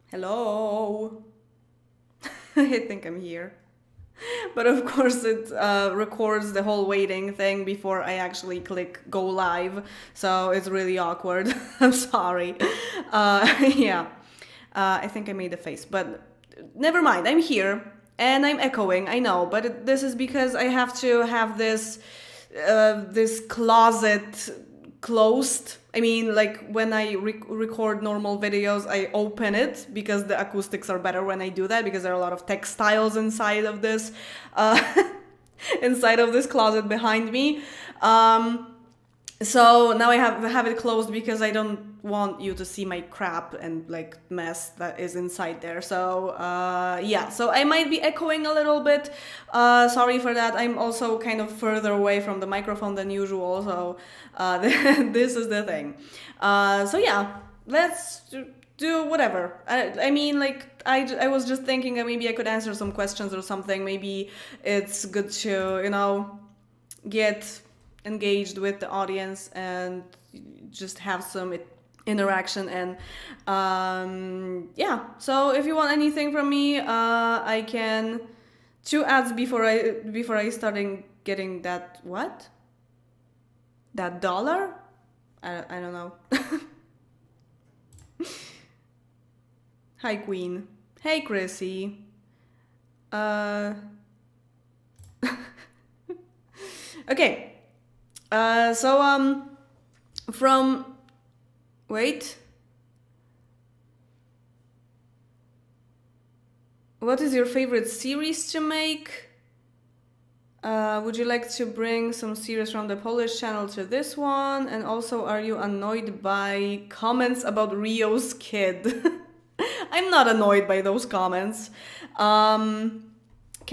Hello. I think I'm here. But of course, it records the whole waiting thing before I actually click go live. So it's really awkward. I'm sorry. Yeah. I think I made a face, but never mind. I'm here and I'm echoing. I know, but this is because I have to have this closet closed. I mean, like when I record normal videos, I open it because the acoustics are better when I do that because there are a lot of textiles inside of this, uh, inside of this closet behind me. So now I have it closed because I don't want you to see my crap and like mess that is inside there. So yeah, so I might be echoing a little bit. Sorry for that. I'm also kind of further away from the microphone than usual. So this is the thing. So yeah, let's do whatever. I mean, like I was just thinking that maybe I could answer some questions or something. Maybe it's good to get engaged with the audience and just have some interaction and yeah, so if you want anything from me, I can 2 ads before I starting getting that that dollar. I don't know. Hi Queen. Hey Chrissy. uh okay. So from wait, what is your favorite series to make? Would you like to bring some series from the Polish channel to this one? And also, are you annoyed by comments about Rio's kid? I'm not annoyed by those comments. Can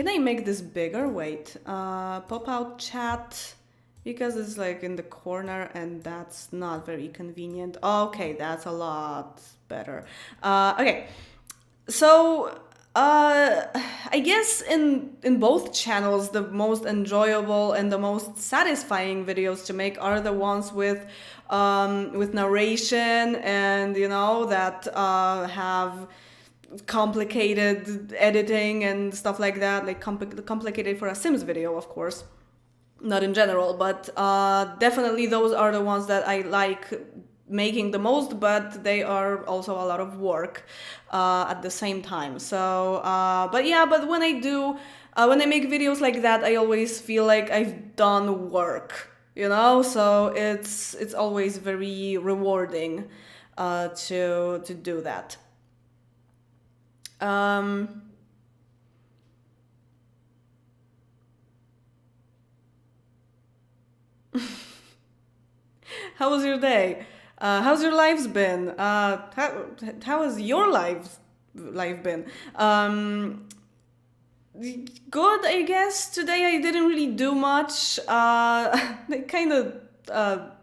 I make this bigger? Wait, pop out chat. Because it's like in the corner and that's not very convenient. Okay, that's a lot better. Okay, so I guess in both channels, the most enjoyable and the most satisfying videos to make are the ones with narration and that have complicated editing and stuff like that, like complicated for a Sims video, of course. Not in general, but definitely those are the ones that I like making the most, but they are also a lot of work at the same time. So, but when when I make videos like that, I always feel like I've done work, so it's always very rewarding to do that. How was your day? How's your lives been? How has your life been? Good, I guess. Today I didn't really do much. I kind of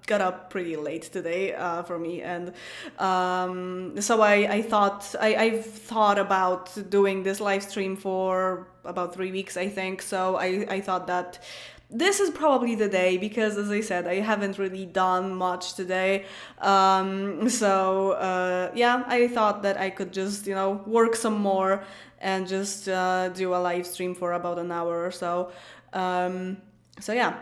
got up pretty late today for me, and so I've thought about doing this live stream for about 3 weeks, I think. So I thought that this is probably the day because, as I said, I haven't really done much today. So yeah, I thought that I could just work some more and just do a live stream for about an hour or so. So yeah.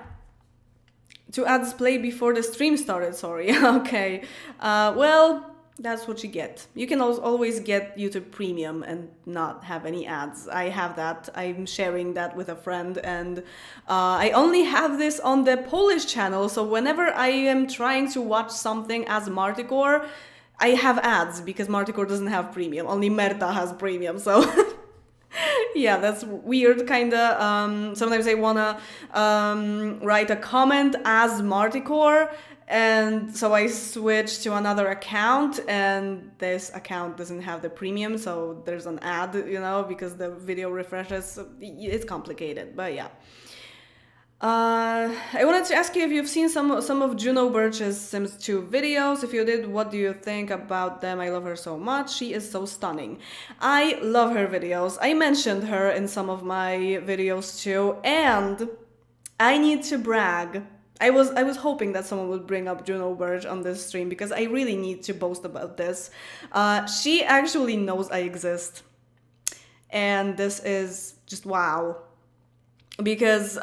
2 ads play before the stream started, sorry. Okay. Well, that's what you get. You can always get YouTube Premium and not have any ads. I have that. I'm sharing that with a friend, and I only have this on the Polish channel, so whenever I am trying to watch something as Martycore, I have ads because Martycore doesn't have Premium. Only Merta has Premium, so... Yeah, that's weird, kinda. Sometimes I wanna write a comment as Martycore, and so I switch to another account, and this account doesn't have the premium, so there's an ad, because the video refreshes. So it's complicated, but yeah. I wanted to ask you if you've seen some of Juno Birch's Sims 2 videos. If you did, what do you think about them? I love her so much. She is so stunning. I love her videos. I mentioned her in some of my videos too, and I need to brag. I was hoping that someone would bring up Juno Birch on this stream because I really need to boast about this. She actually knows I exist, and this is just wow. Because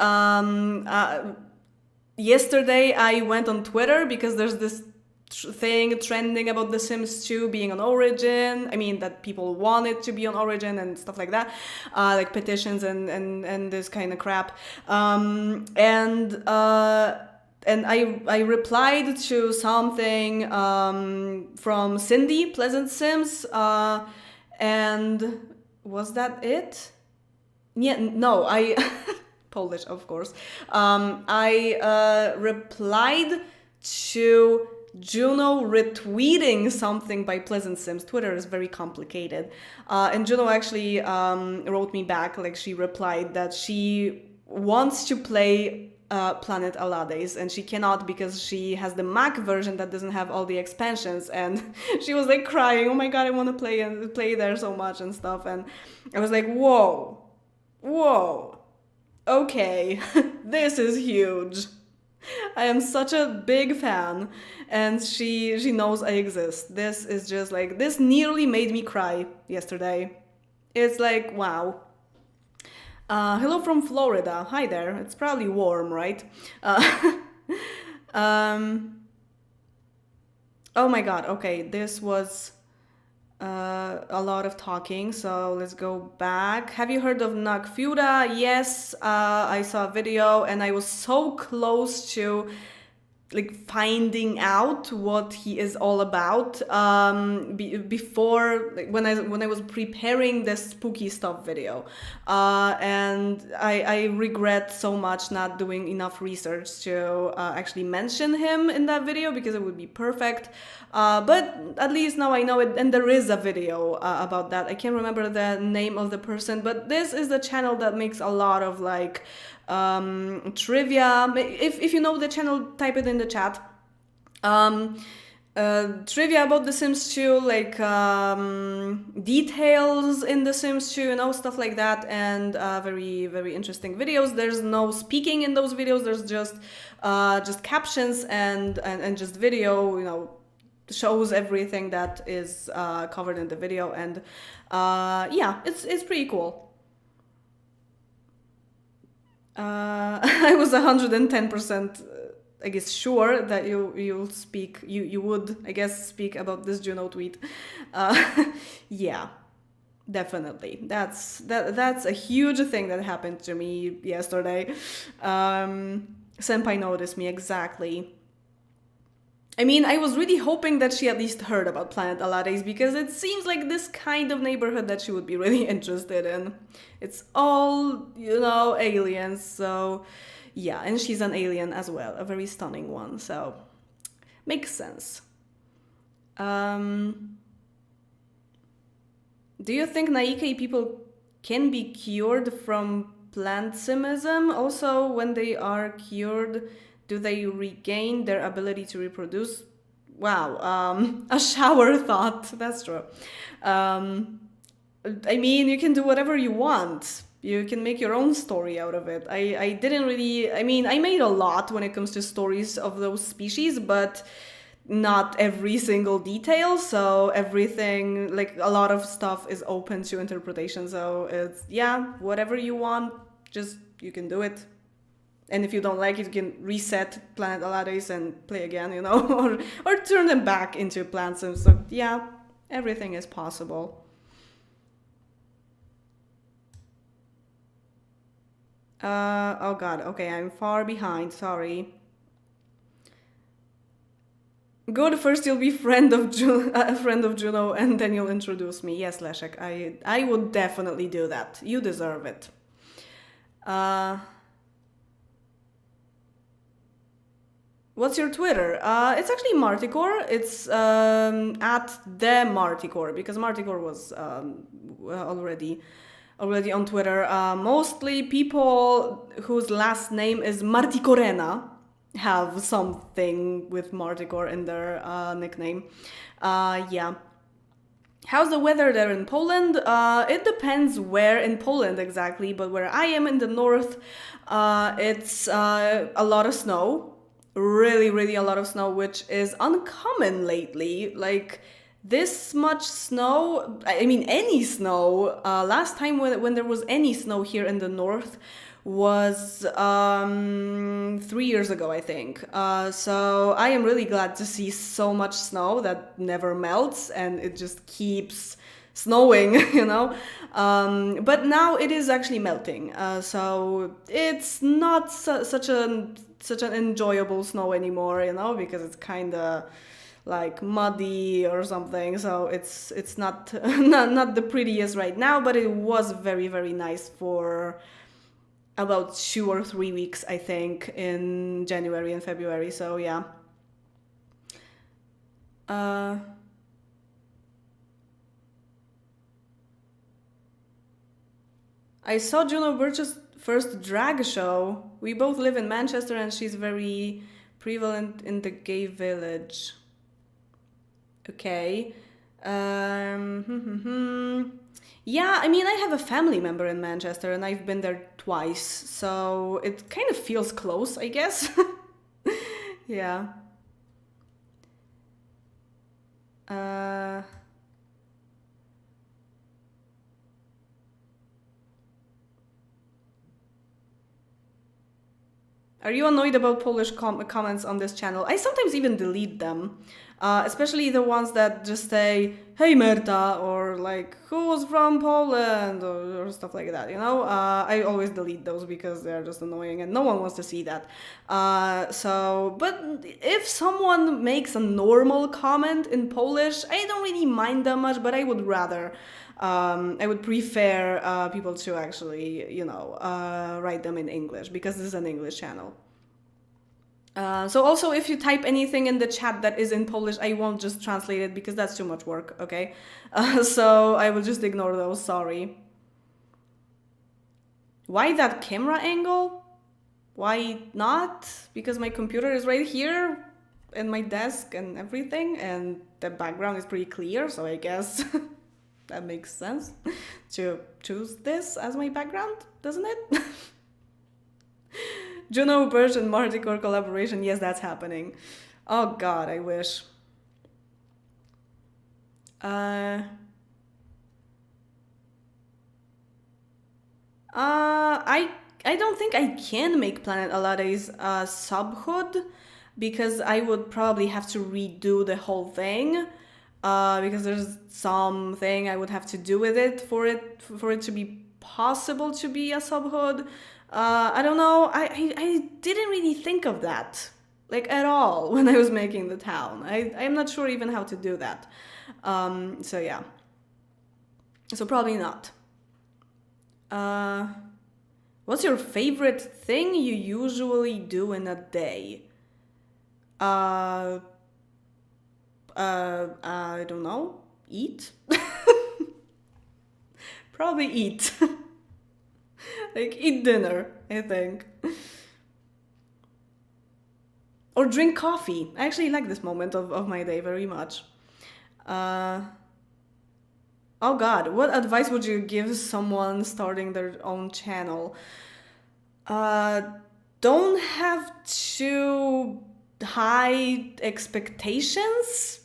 yesterday I went on Twitter because there's this thing trending about The Sims 2 being on Origin. I mean, that people want it to be on Origin and stuff like that, like petitions and this kind of crap. And I replied to something from Cindy Pleasant Sims, and was that it? Yeah, no, I Polish, of course. I replied to Juno retweeting something by Pleasant Sims. Twitter is very complicated. And Juno actually wrote me back, like she replied that she wants to play Planet Alades, and she cannot because she has the Mac version that doesn't have all the expansions, and she was like crying, oh my god, I want to play there so much and stuff. And I was like, whoa, okay, this is huge. I am such a big fan, and she knows I exist. This is just like, this nearly made me cry yesterday. It's like, wow. Hello from Florida. Hi there. It's probably warm, right? Oh my god, okay, this was a lot of talking, so let's go back. Have you heard of Nagfuda? Yes, I saw a video and I was so close to like finding out what he is all about before, like, when I was preparing the spooky stuff video, and I regret so much not doing enough research to actually mention him in that video because it would be perfect, but at least now I know it, and there is a video about that. I can't remember the name of the person, but this is the channel that makes a lot of like trivia. If you know the channel, type it in the chat. Trivia about The Sims 2, like details in The Sims 2, you know, stuff like that, and very, very interesting videos. There's no speaking in those videos. There's just captions and just video, you know, shows everything that is covered in the video, and yeah, it's pretty cool. I was 110%, I guess, sure that you would, I guess, speak about this Juno tweet. Yeah, definitely. That's a huge thing that happened to me yesterday. Senpai noticed me, exactly. I mean, I was really hoping that she at least heard about Planet Alades because it seems like this kind of neighborhood that she would be really interested in. It's all, you know, aliens, so yeah, and she's an alien as well, a very stunning one, so makes sense. Do you think Naike people can be cured from plant simism? Also, when they are cured, do they regain their ability to reproduce? Wow, a shower thought. That's true. I mean, you can do whatever you want. You can make your own story out of it. I didn't really... I mean, I made a lot when it comes to stories of those species, but not every single detail. So everything, like a lot of stuff is open to interpretation. So it's, yeah, whatever you want, just you can do it. And if you don't like it, you can reset Planet Alades and play again, you know, or turn them back into Plant Sims. So yeah, everything is possible. Oh god, okay, I'm far behind, sorry. Good, first you'll be friend of Juno, and then you'll introduce me. Yes, Leszek, I would definitely do that. You deserve it. What's your Twitter? It's actually Marticore. It's at the Marticore, because Marticore was already on Twitter. Mostly people whose last name is Marticorena have something with Marticore in their nickname. Yeah. How's the weather there in Poland? It depends where in Poland exactly, but where I am in the north, it's a lot of snow. really, really a lot of snow, which is uncommon lately. Like this much snow, I mean, any snow. Last time when there was any snow here in the north was 3 years ago, I think. So I am really glad to see so much snow that never melts and it just keeps snowing, but now it is actually melting, so it's not such an enjoyable snow anymore, because it's kind of like muddy or something, so it's not, not the prettiest right now, but it was very, very nice for about 2 or 3 weeks, I think, in January and February, so yeah. I saw Juno Birch's first drag show. We both live in Manchester and she's very prevalent in the gay village. Okay. Yeah, I mean, I have a family member in Manchester and I've been there twice, so it kind of feels close, I guess. Yeah. Uh, Are you annoyed about Polish comments on this channel? I sometimes even delete them, especially the ones that just say, "Hey Merta," or like, "Who's from Poland," or stuff like that, I always delete those because they're just annoying and no one wants to see that. But if someone makes a normal comment in Polish, I don't really mind that much, but I would rather I would prefer people to actually, write them in English because this is an English channel. So also, if you type anything in the chat that is in Polish, I won't just translate it because that's too much work, okay? So I will just ignore those, sorry. Why that camera angle? Why not? Because my computer is right here and my desk and everything, and the background is pretty clear, so I guess that makes sense to choose this as my background, doesn't it? Juno Birch and Marticore collaboration, yes, that's happening. Oh god, I wish. I don't think I can make Planet Aladdin's subhood because I would probably have to redo the whole thing. Because there's something I would have to do with it for it to be possible to be a subhood. I don't know. I didn't really think of that, like, at all when I was making the town. I'm not sure even how to do that. So yeah. So probably not. What's your favorite thing you usually do in a day? I don't know. Eat? Probably eat. Like, eat dinner, I think. Or drink coffee. I actually like this moment of my day very much. Oh god, what advice would you give someone starting their own channel? Don't have too high expectations?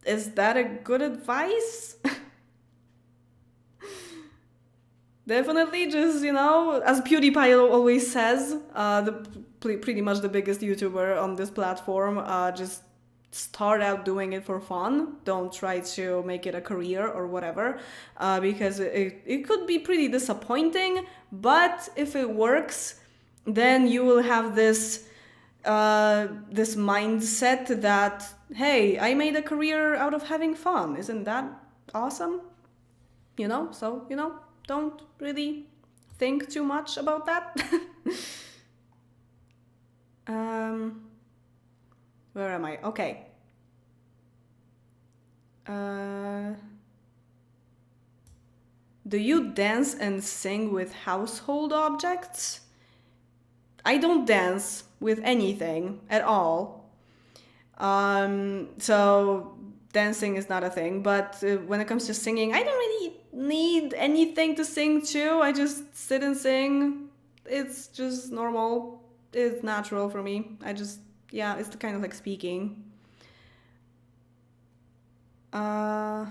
Is that a good advice? Definitely just, as PewDiePie always says, pretty much the biggest YouTuber on this platform, just start out doing it for fun. Don't try to make it a career or whatever, because it could be pretty disappointing, but if it works, then you will have this mindset that, hey, I made a career out of having fun. Isn't that awesome? So, don't really think too much about that. Where am I? Okay. Do you dance and sing with household objects? I don't dance with anything at all. So dancing is not a thing, but when it comes to singing, I don't really need anything to sing to. I just sit and sing. It's just normal. It's natural for me. I just Yeah, it's kind of like speaking. Uh,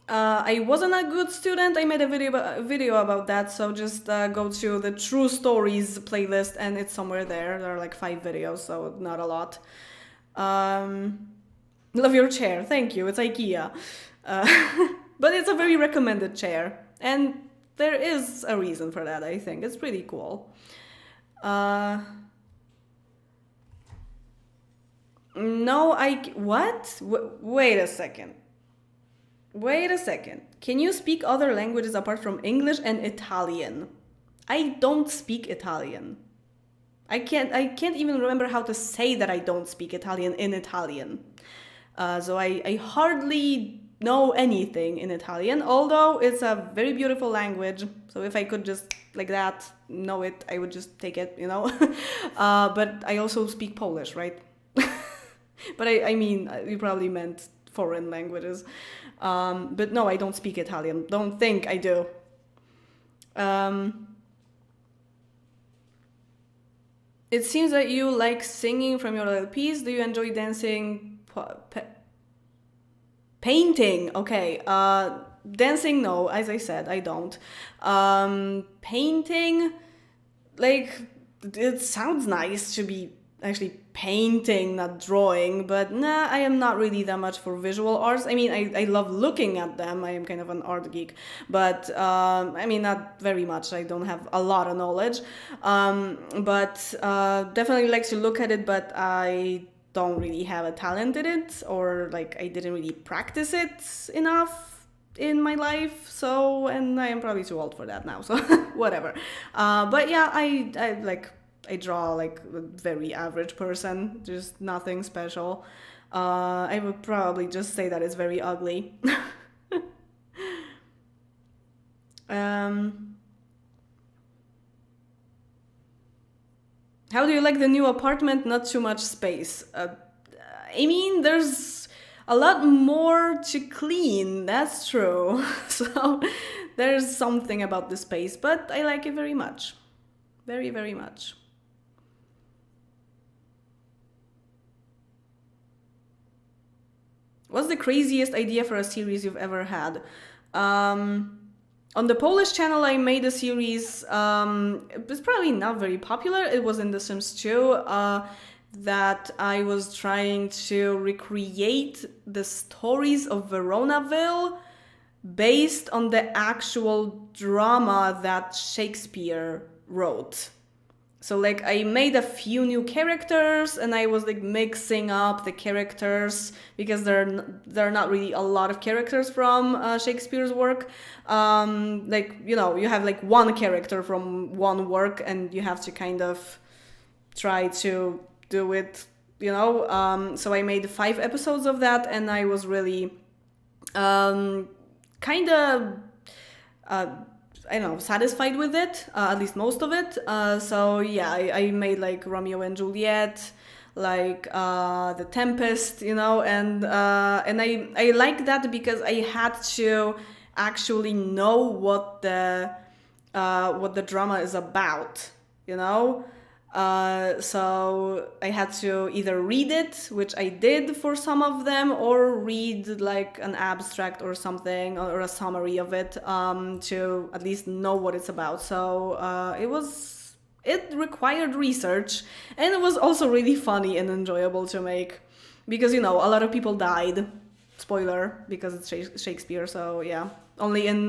I wasn't a good student. I made a video about that, so just go to the True Stories playlist, and it's somewhere there. There are like 5 videos, so not a lot. Um, Love your chair, thank you. It's IKEA, but it's a very recommended chair, and there is a reason for that. I think it's pretty cool. Uh, no, what? Wait a second. Wait a second. Can you speak other languages apart from English and Italian? I don't speak Italian. I can't even remember how to say that I don't speak Italian in Italian. So I hardly know anything in Italian, although it's a very beautiful language. So if I could just like that know it, I would just take it, you know. But I also speak Polish, right? But I mean, you probably meant foreign languages. But no, I don't speak Italian. Don't think I do. Um, it seems that you like singing from your LPs. Do you enjoy dancing? Painting, okay. Dancing, no. As I said, I don't. Painting, like, it sounds nice to be actually painting, not drawing, but nah, I am not really that much for visual arts. I mean, I love looking at them. I am kind of an art geek, but I mean, not very much. I don't have a lot of knowledge, but definitely like to look at it, but I don't really have a talent in it, or like I didn't really practice it enough in my life. So, and I am probably too old for that now, so whatever. But yeah, I like I draw like a very average person, just nothing special. I would probably just say that it's very ugly. um, how do you like the new apartment? Not too much space. I mean, there's a lot more to clean, that's true. So there's something about the space, but I like it very much. Very, very much. What's the craziest idea for a series you've ever had? On the Polish channel, I made a series. It was probably not very popular. It was in The Sims 2. That I was trying to recreate the stories of Veronaville based on the actual drama that Shakespeare wrote. So like I made a few new characters, and I was like mixing up the characters because there are not really a lot of characters from Shakespeare's work. Like, you know, you have like one character from one work, and you have to kind of try to do it, you know. So I made 5 episodes of that, and I was really kind of I don't know, satisfied with it, at least most of it. So yeah, I made like Romeo and Juliet, like The Tempest, you know, and I like that because I had to actually know what the drama is about, you know. So I had to either read it, which I did for some of them, or read like an abstract or something, or a summary of it, to at least know what it's about. So it required research, and it was also really funny and enjoyable to make, because, you know, a lot of people died. Spoiler, because it's Shakespeare. So yeah, only in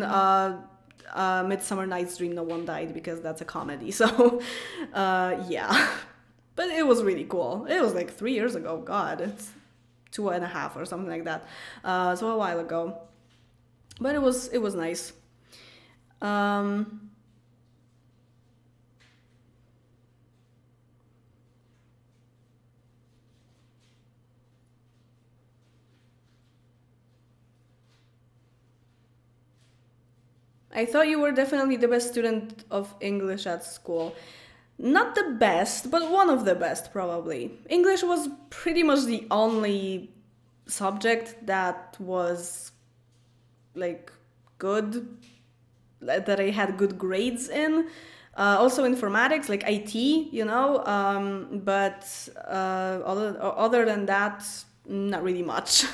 Midsummer Night's Dream no one died, because that's a comedy. So yeah, but it was really cool. It was like 3 years ago. God, it's 2.5 or something like that. So a while ago, but it was nice. I thought you were definitely the best student of English at school. Not the best, but one of the best, probably. English was pretty much the only subject that was like good, that I had good grades in. Also informatics, like IT, but other than that, not really much.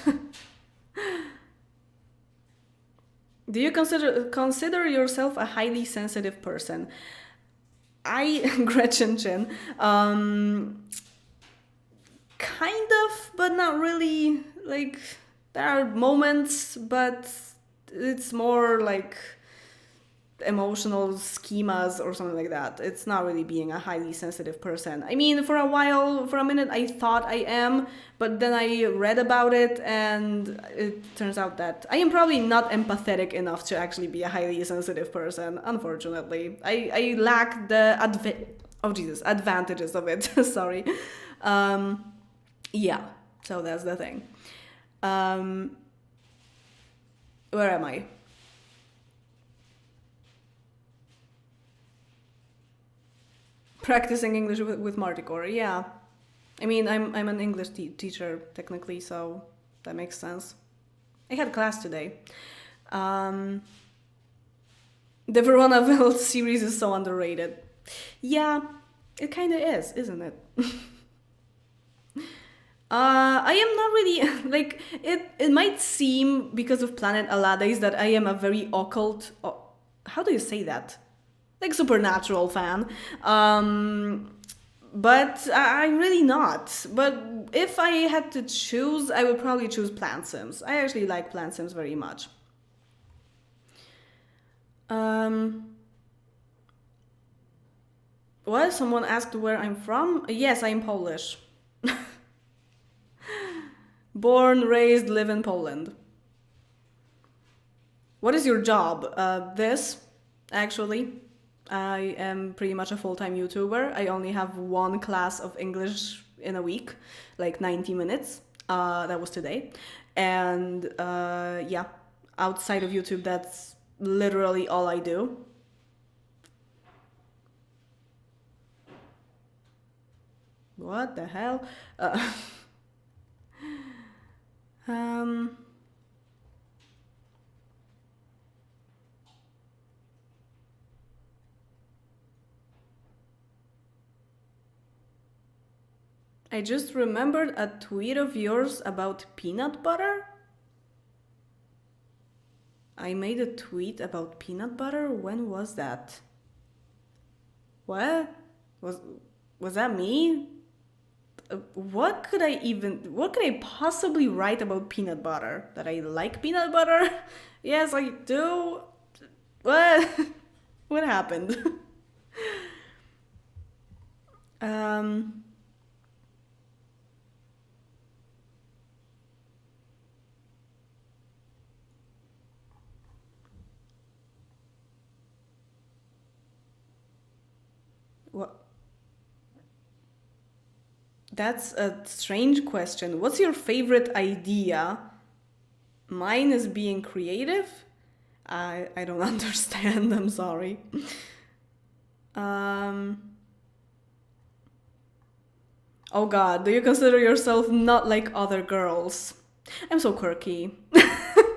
Do you consider yourself a highly sensitive person? Gretchen Chin, kind of, but not really. Like, there are moments, but it's more like emotional schemas or something like that. It's not really being a highly sensitive person. I mean, for a minute, I thought I am, but then I read about it, and it turns out that I am probably not empathetic enough to actually be a highly sensitive person, unfortunately. I lack the advantages of it. Sorry. Yeah, so that's the thing. Where am I? Practicing English with Marticore, yeah. I mean, I'm an English teacher technically, so that makes sense. I had class today. Um, the Veronaville series is so underrated. Yeah, it kind of is, isn't it? I am not really like it. It might seem because of Planet Alades that I am a very occult. How do you say that? Like supernatural fan. But I'm really not. But if I had to choose, I would probably choose Plant Sims. I actually like Plant Sims very much. Um, what? Someone asked where I'm from? Yes, I'm Polish. Born, raised, live in Poland. What is your job? This, actually. I am pretty much a full-time YouTuber. I only have one class of English in a week, like 90 minutes. That was today. And yeah, outside of YouTube, that's literally all I do. What the hell? Um, I just remembered a tweet of yours about peanut butter. I made a tweet about peanut butter? When was that? What? Was that me? What could I possibly write about peanut butter? That I like peanut butter? Yes, I do. What? What happened? um, what? That's a strange question. What's your favorite idea? Mine is being creative. I don't understand. I'm sorry. Um, oh God, do you consider yourself not like other girls? I'm so quirky. I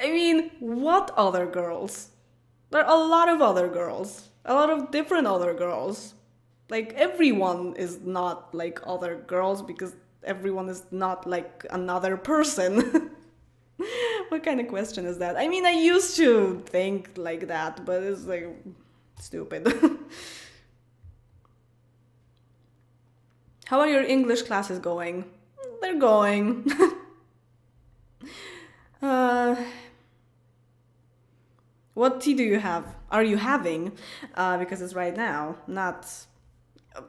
mean, what other girls? There are a lot of other girls. A lot of different other girls. Like, everyone is not like other girls because everyone is not like another person. What kind of question is that? I mean, I used to think like that, but it's like stupid. How are your English classes going? They're going. uh, what tea do you have? Are you having? Because it's right now, not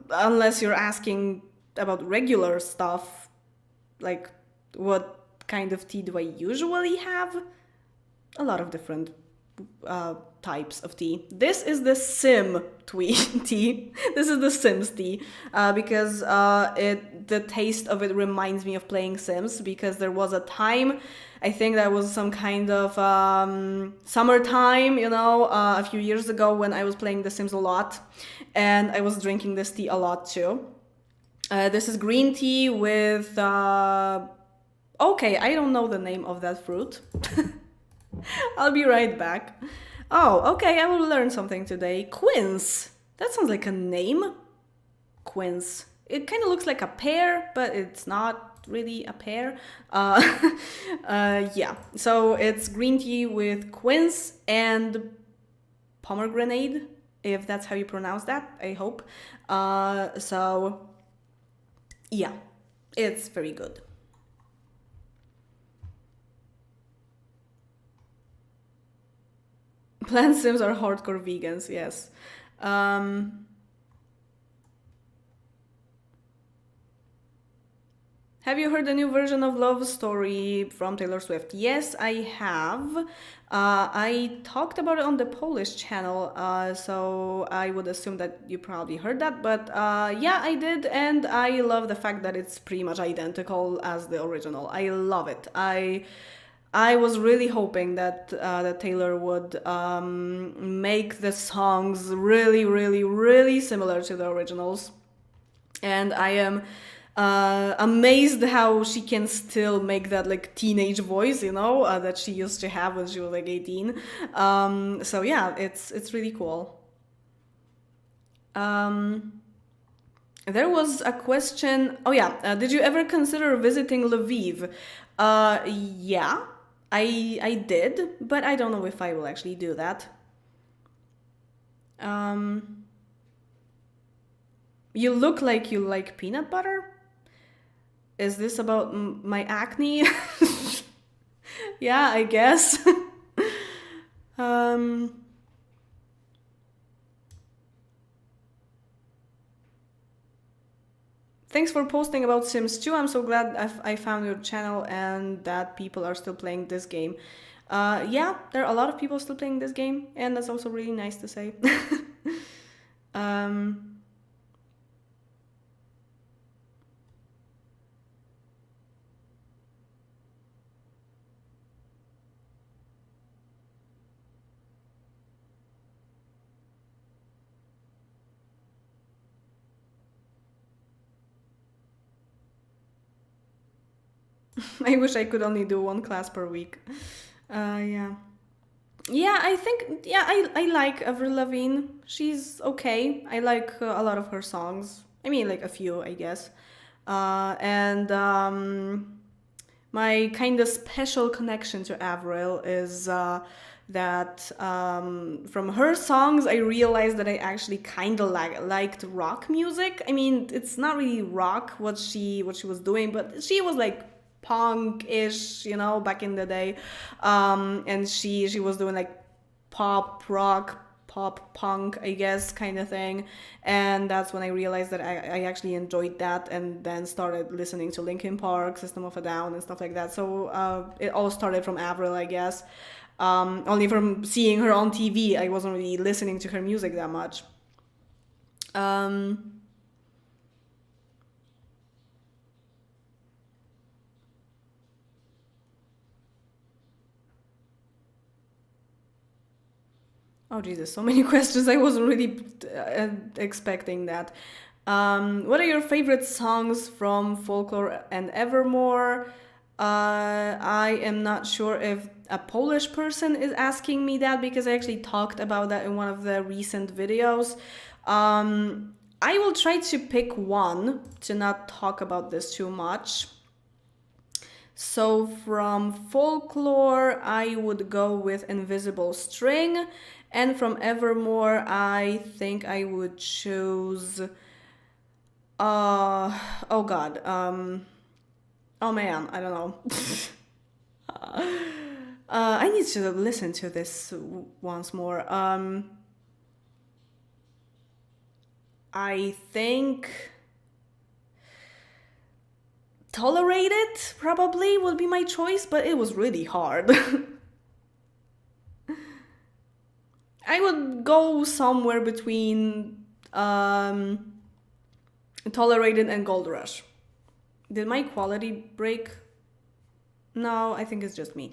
unless you're asking about regular stuff, like what kind of tea do I usually have? A lot of different types of tea. This is the Sim tea. This is the Sims tea because the taste of it reminds me of playing Sims because there was a time, I think that was some kind of summertime, a few years ago when I was playing The Sims a lot and I was drinking this tea a lot too. This is green tea with. Okay, I don't know the name of that fruit. I'll be right back. Oh, okay, I will learn something today. Quince. That sounds like a name. Quince. It kind of looks like a pear, but it's not really a pear. Yeah, so it's green tea with quince and pomegranate, if that's how you pronounce that, I hope. So, yeah, it's very good. Plant Sims are hardcore vegans, yes. Um, Have you heard the new version of Love Story from Taylor Swift? Yes, I have. I talked about it on the Polish channel, so I would assume that you probably heard that. But yeah, I did, and I love the fact that it's pretty much identical as the original. I love it. I was really hoping that Taylor would make the songs really, really, really similar to the originals, and I am amazed how she can still make that like teenage voice, that she used to have when she was like 18. So yeah, it's really cool. Um, there was a question. Oh yeah, did you ever consider visiting Lviv? Yeah, I did, but I don't know if I will actually do that. Um, you look like you like peanut butter. Is this about my acne? Yeah, I guess. um, Thanks for posting about Sims 2. I'm so glad I found your channel and that people are still playing this game. Yeah, there are a lot of people still playing this game, and that's also really nice to say. um, I wish I could only do one class per week. Yeah. Yeah, I think, yeah, I like Avril Lavigne. She's okay. I like a lot of her songs. I mean, like a few, I guess. And my kind of special connection to Avril is that from her songs, I realized that I actually kind of liked rock music. I mean, it's not really rock what she was doing, but she was like punk-ish, back in the day. And she was doing like pop rock, pop punk, I guess, kind of thing. And that's when I realized that I actually enjoyed that, and then started listening to Linkin Park, System of a Down, and stuff like that. So it all started from Avril, I guess. Only from seeing her on TV, I wasn't really listening to her music that much. Um, Oh Jesus, so many questions. I wasn't really expecting that. What are your favorite songs from Folklore and Evermore? I am not sure if a Polish person is asking me that, because I actually talked about that in one of the recent videos. I will try to pick one to not talk about this too much. So from Folklore, I would go with Invisible String. And from Evermore, I think I would choose. Oh God. Oh man, I don't know. I need to listen to this once more. I think Tolerate It probably would be my choice, but it was really hard. I would go somewhere between Tolerated and Gold Rush. Did my quality break? No, I think it's just me.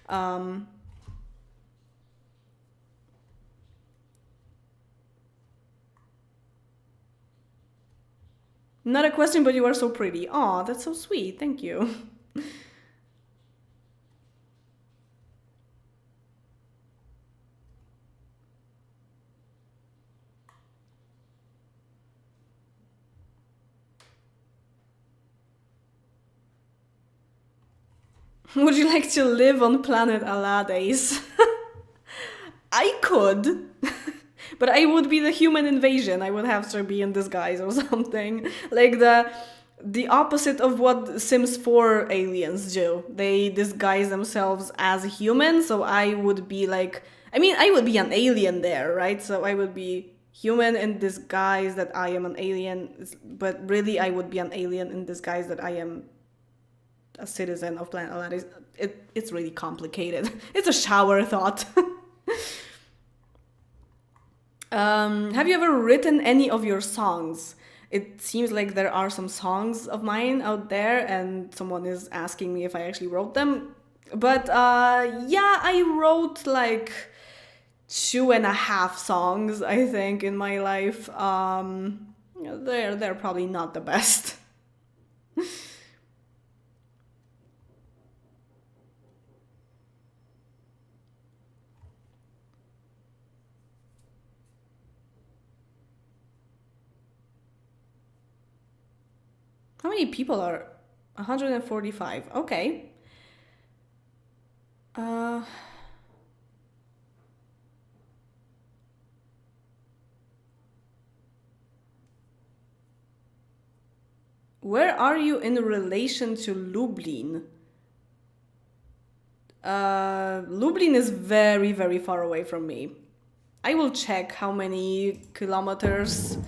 Um, Not a question, but you are so pretty. Aw, that's so sweet. Thank you. Would you like to live on planet Alades? I could. But I would be the human invasion. I would have to be in disguise or something. Like the opposite of what Sims 4 aliens do. They disguise themselves as a human, so I would be like, I mean, I would be an alien there, right? So I would be human in disguise that I am an alien, but really I would be an alien in disguise that I am a citizen of planet Aladdin. It's really complicated. It's a shower thought. Have you ever written any of your songs? It seems like there are some songs of mine out there, and someone is asking me if I actually wrote them. But yeah, I wrote like 2.5 songs, I think, in my life. They're probably not the best. How many people are 145? Okay. Uh, where are you in relation to Lublin? Lublin is very, very far away from me. I will check how many kilometers,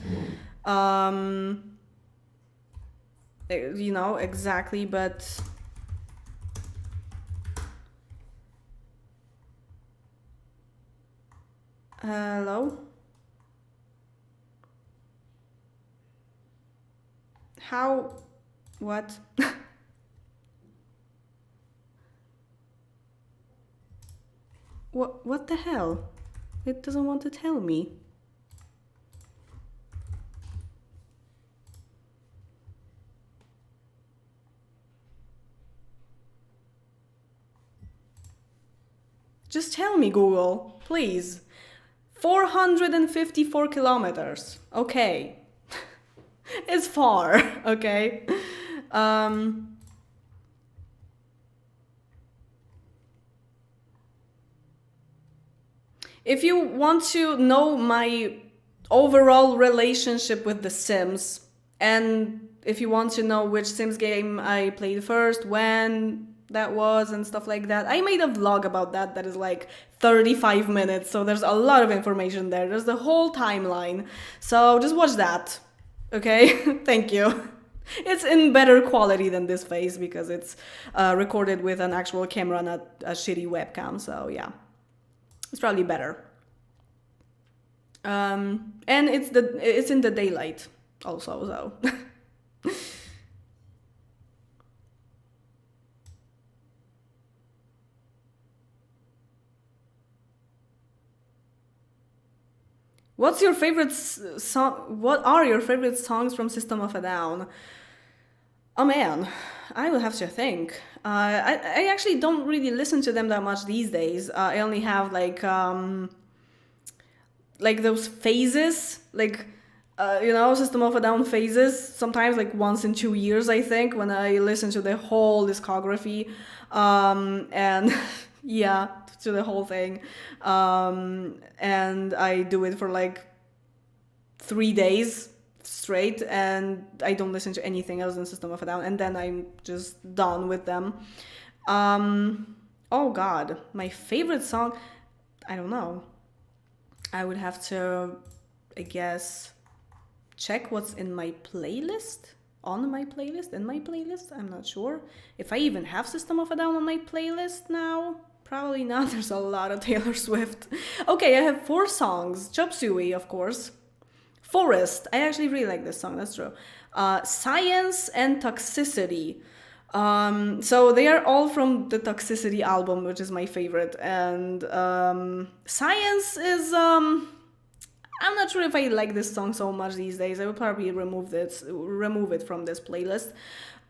um, you know, exactly, but hello? How? What? What the hell? It doesn't want to tell me. Just tell me, Google, please. 454 kilometers. Okay. It's far, okay? Um, if you want to know my overall relationship with The Sims, and if you want to know which Sims game I played first, when that was, and stuff like that, I made a vlog about that that is like 35 minutes, so there's a lot of information there. There's the whole timeline. So just watch that, okay? Thank you. It's in better quality than this face because it's recorded with an actual camera, not a shitty webcam, so yeah. It's probably better. And it's in the daylight also, so. What's your favorite song? What are your favorite songs from System of a Down? Oh man, I will have to think. I actually don't really listen to them that much these days. I only have like those phases, like you know, System of a Down phases. Sometimes like once in 2 years, I think, when I listen to the whole discography, and yeah, to the whole thing, and I do it for like 3 days straight, and I don't listen to anything else than System of a Down, and then I'm just done with them. Oh God, my favorite song, I don't know. I would have to, I guess, check what's in my playlist. On my playlist? In my playlist? I'm not sure. If I even have System of a Down on my playlist now? Probably not. There's a lot of Taylor Swift. Okay, I have 4 songs. Chop Suey, of course. Forest. I actually really like this song, that's true. Science and Toxicity. So they are all from the Toxicity album, which is my favorite. And Science is, I'm not sure if I like this song so much these days. I would probably remove it from this playlist.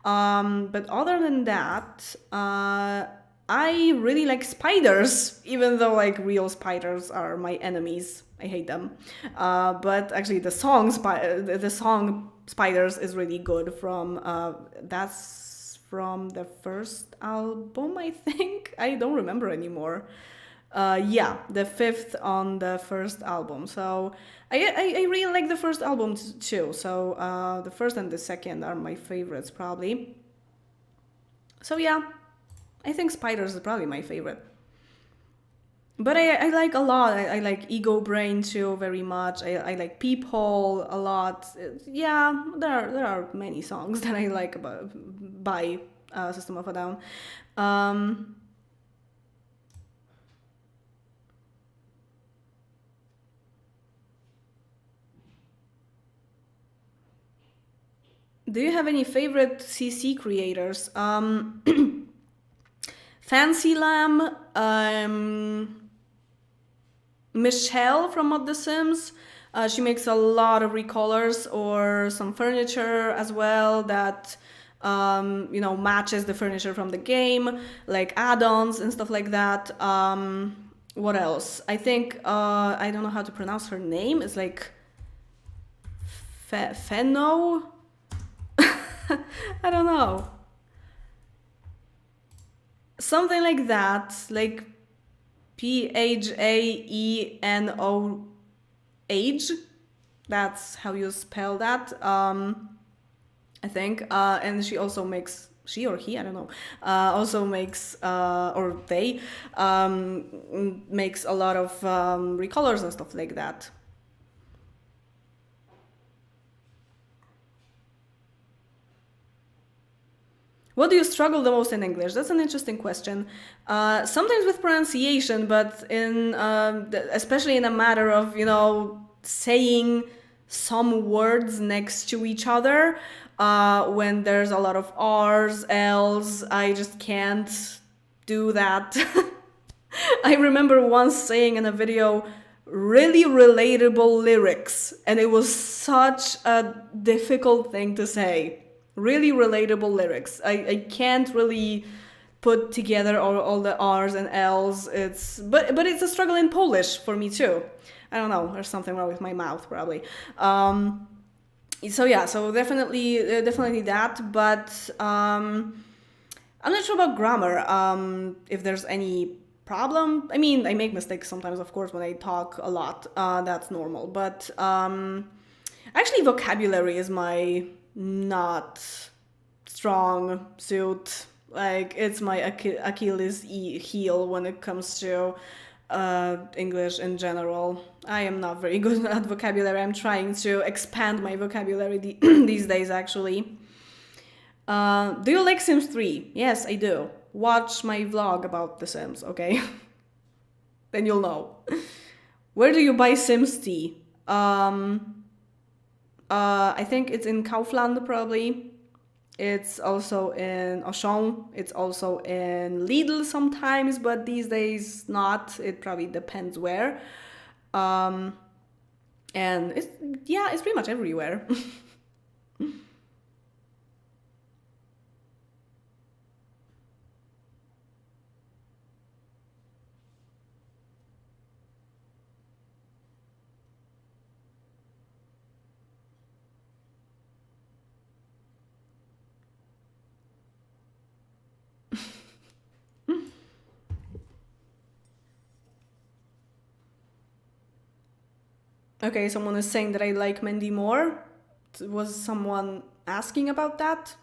But other than that, I really like spiders, even though like real spiders are my enemies. I hate them. But actually, the song "Spiders" is really good. That's from the first album, I think. I don't remember anymore. Yeah, the fifth on the first album. So I really like the first album too. So the first and the second are my favorites probably. So yeah, I think Spiders is probably my favorite. But I like a lot. I like Ego Brain too very much. I like Peephole a lot. Yeah, there are many songs that I like by System of a Down. Um, do you have any favorite CC creators? Fancy Lamb, Michelle from Mod the Sims. She makes a lot of recolors or some furniture as well that matches the furniture from the game, like add-ons and stuff like that. What else? I think I don't know how to pronounce her name. It's like Feno. I don't know. Something like that, like Phaenoh. That's how you spell that. I think. And she or he, I don't know, also makes, or they, makes a lot of recolors and stuff like that. What do you struggle the most in English? That's an interesting question. Sometimes with pronunciation, but especially in a matter of saying some words next to each other. When there's a lot of R's, L's, I just can't do that. I remember once saying in a video really relatable lyrics, and it was such a difficult thing to say. Really relatable lyrics. I can't really put together all the R's and L's. But it's a struggle in Polish for me too. I don't know. There's something wrong with my mouth probably. So yeah. So definitely that. But I'm not sure about grammar. If there's any problem. I mean, I make mistakes sometimes, of course, when I talk a lot. That's normal. But actually, vocabulary is my not strong suit. Like, it's my Achilles heel when it comes to English in general. I am not very good at vocabulary. I'm trying to expand my vocabulary these days, actually. Do you like Sims 3? Yes, I do. Watch my vlog about The Sims, okay? Then you'll know. Where do you buy Sims tea? I think it's in Kaufland, probably. It's also in Auchan. It's also in Lidl sometimes, but these days not. It probably depends where. And it's pretty much everywhere. Okay, someone is saying that I like Mandy more. Was someone asking about that?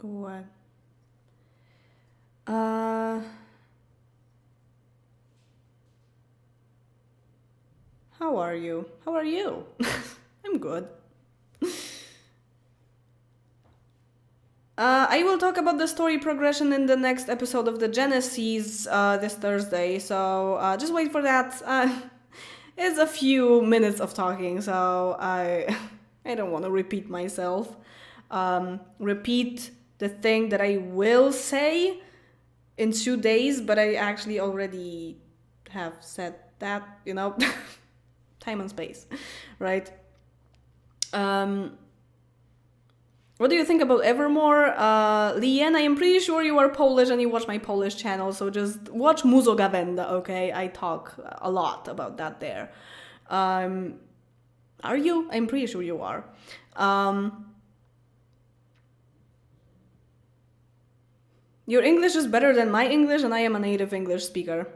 What? Uh, how are you? How are you? I'm good. I will talk about the story progression in the next episode of the Genesis this Thursday, so just wait for that. It's a few minutes of talking, so I I don't want to repeat myself. Repeat the thing that I will say in 2 days, but I actually already have said that, time and space, right? What do you think about Evermore? Lien, I am pretty sure you are Polish and you watch my Polish channel, so just watch Muzo Gawenda, okay? I talk a lot about that there. Are you? I'm pretty sure you are. Your English is better than my English, and I am a native English speaker.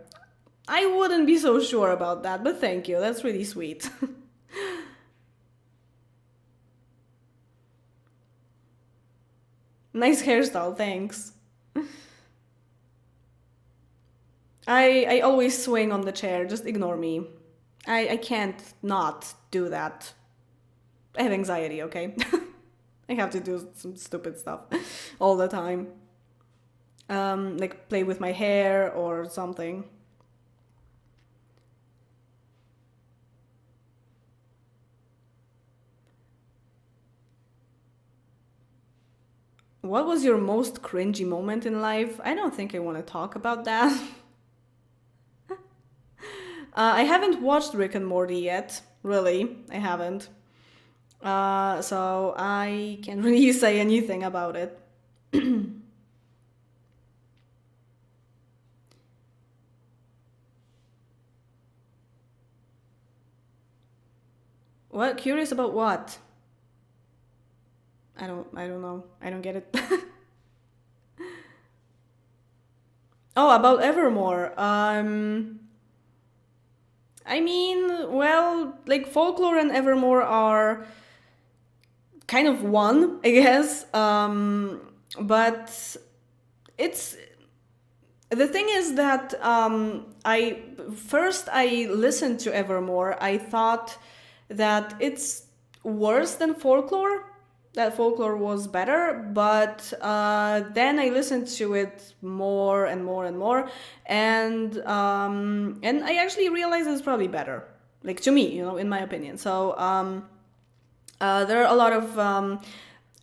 I wouldn't be so sure about that, but thank you. That's really sweet. Nice hairstyle, thanks. I always swing on the chair, just ignore me. I can't not do that. I have anxiety, okay? I have to do some stupid stuff all the time. Like play with my hair or something. What was your most cringy moment in life? I don't think I want to talk about that. I haven't watched Rick and Morty yet. Really, I haven't. So I can't really say anything about it. What? Curious about what? I don't know. I don't get it. Oh, about Evermore. I mean, well, like Folklore and Evermore are kind of one, I guess. But it's the thing is that I listened to Evermore. I thought that it's worse than Folklore. That Folklore was better, but then I listened to it more and more and more, and I actually realized it's probably better, like to me, in my opinion. So there are a lot of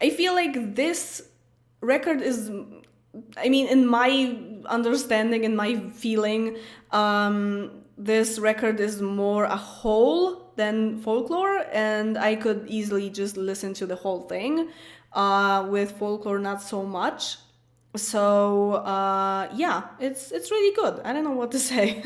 I feel like this record is, I mean, in my understanding, in my feeling, this record is more a whole than Folklore, and I could easily just listen to the whole thing. With Folklore, not so much. So yeah, it's really good. I don't know what to say.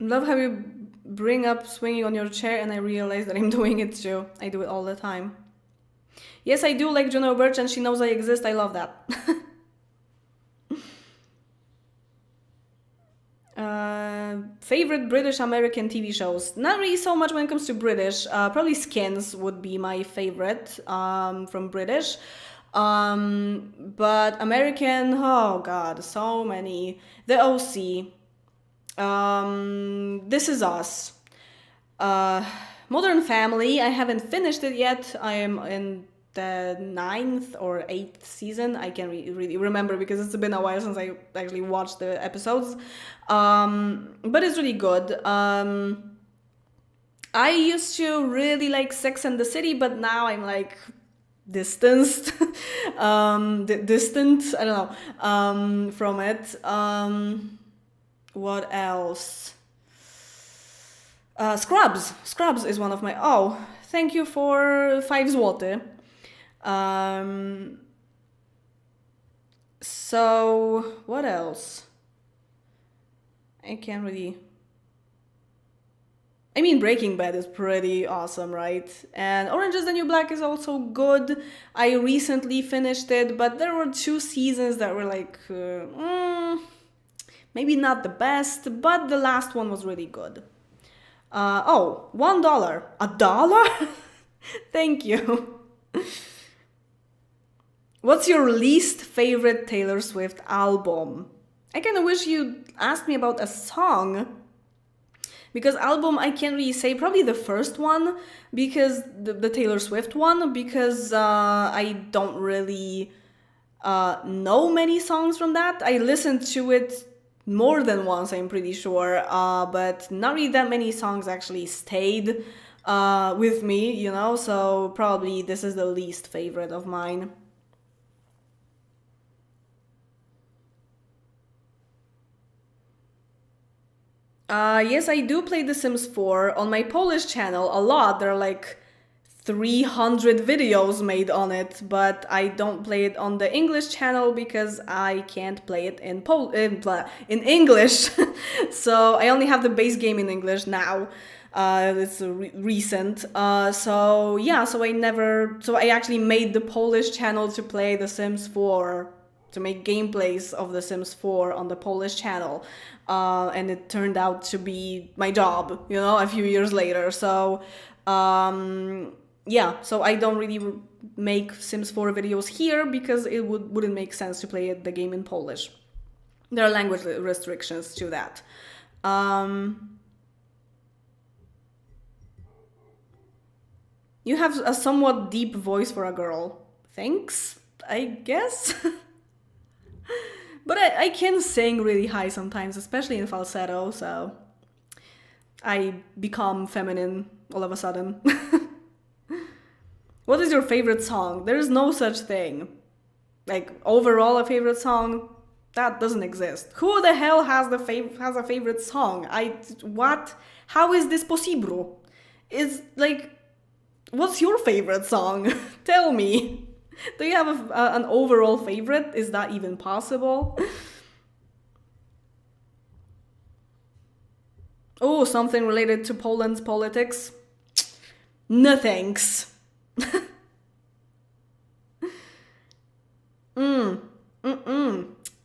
Love how you bring up swinging on your chair, and I realize that I'm doing it too. I do it all the time. Yes, I do like Juno Birch, and she knows I exist. I love that. Favorite British American TV shows? Not really so much when it comes to British. Probably Skins would be my favorite from British. But American, oh god, so many. The OC. This Is Us. Modern Family. I haven't finished it yet. I am in the 9th or 8th season. I can't really remember because it's been a while since I actually watched the episodes. But it's really good. I used to really like Sex and the City, but now I'm like distanced. Distant, I don't know, from it. What else? Scrubs. Scrubs is one of my... Oh, thank you for 5 złoty. So, what else? I can't really... I mean, Breaking Bad is pretty awesome, right? And Orange is the New Black is also good. I recently finished it, but there were 2 seasons that were like... maybe not the best, but the last one was really good. $1. $1? Thank you. What's your least favorite Taylor Swift album? I kind of wish you asked me about a song. Because album, I can't really say. Probably the first one, because the Taylor Swift one, because I don't really know many songs from that. I listened to it more than once, I'm pretty sure, but not really that many songs actually stayed with me, you know, so probably this is the least favorite of mine. Yes, I do play The Sims 4 on my Polish channel a lot. There are like 300 videos made on it, but I don't play it on the English channel because I can't play it in English. So I only have the base game in English now. It's recent. So yeah, so I actually made the Polish channel to play The Sims 4, to make gameplays of The Sims 4 on the Polish channel. And it turned out to be my job, you know, a few years later. So, yeah, so I don't really make Sims 4 videos here because it wouldn't make sense to play the game in Polish. There are language restrictions to that. You have a somewhat deep voice for a girl. Thanks, I guess. But I can sing really high sometimes, especially in falsetto, so I become feminine all of a sudden. What is your favorite song? There is no such thing. Like, overall a favorite song? That doesn't exist. Who the hell has a favorite song? What? How is this possible? Is like, what's your favorite song? Tell me. Do you have an overall favorite? Is that even possible? Oh, something related to Poland's politics? No thanks.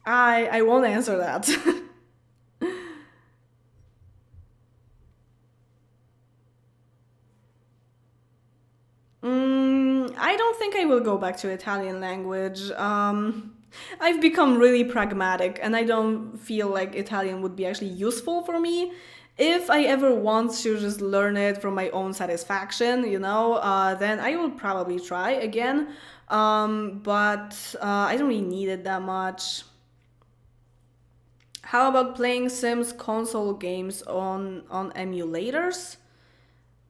I won't answer that. I don't think I will go back to Italian language. I've become really pragmatic and I don't feel like Italian would be actually useful for me. If I ever want to just learn it for my own satisfaction, you know, then I will probably try again. But I don't really need it that much. How about playing Sims console games on emulators?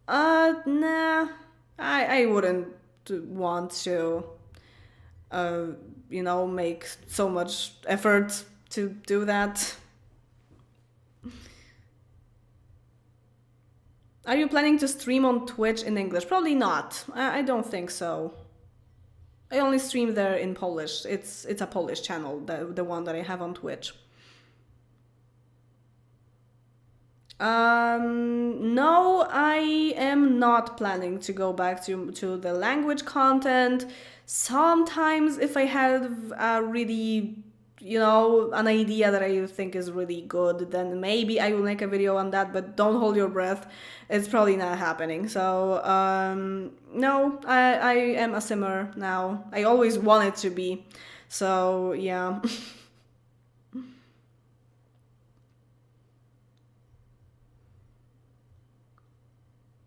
Nah, I wouldn't want to, uh, you know, make so much effort to do that. Are you planning to stream on Twitch in English? Probably not. I don't think so. I only stream there in Polish. It's a Polish channel, the one that I have on Twitch. No, I am not planning to go back to the language content. Sometimes, if I have a really, you know, an idea that I think is really good, then maybe I will make a video on that, but don't hold your breath. It's probably not happening. So, no, I am a simmer now. I always wanted to be. So, yeah.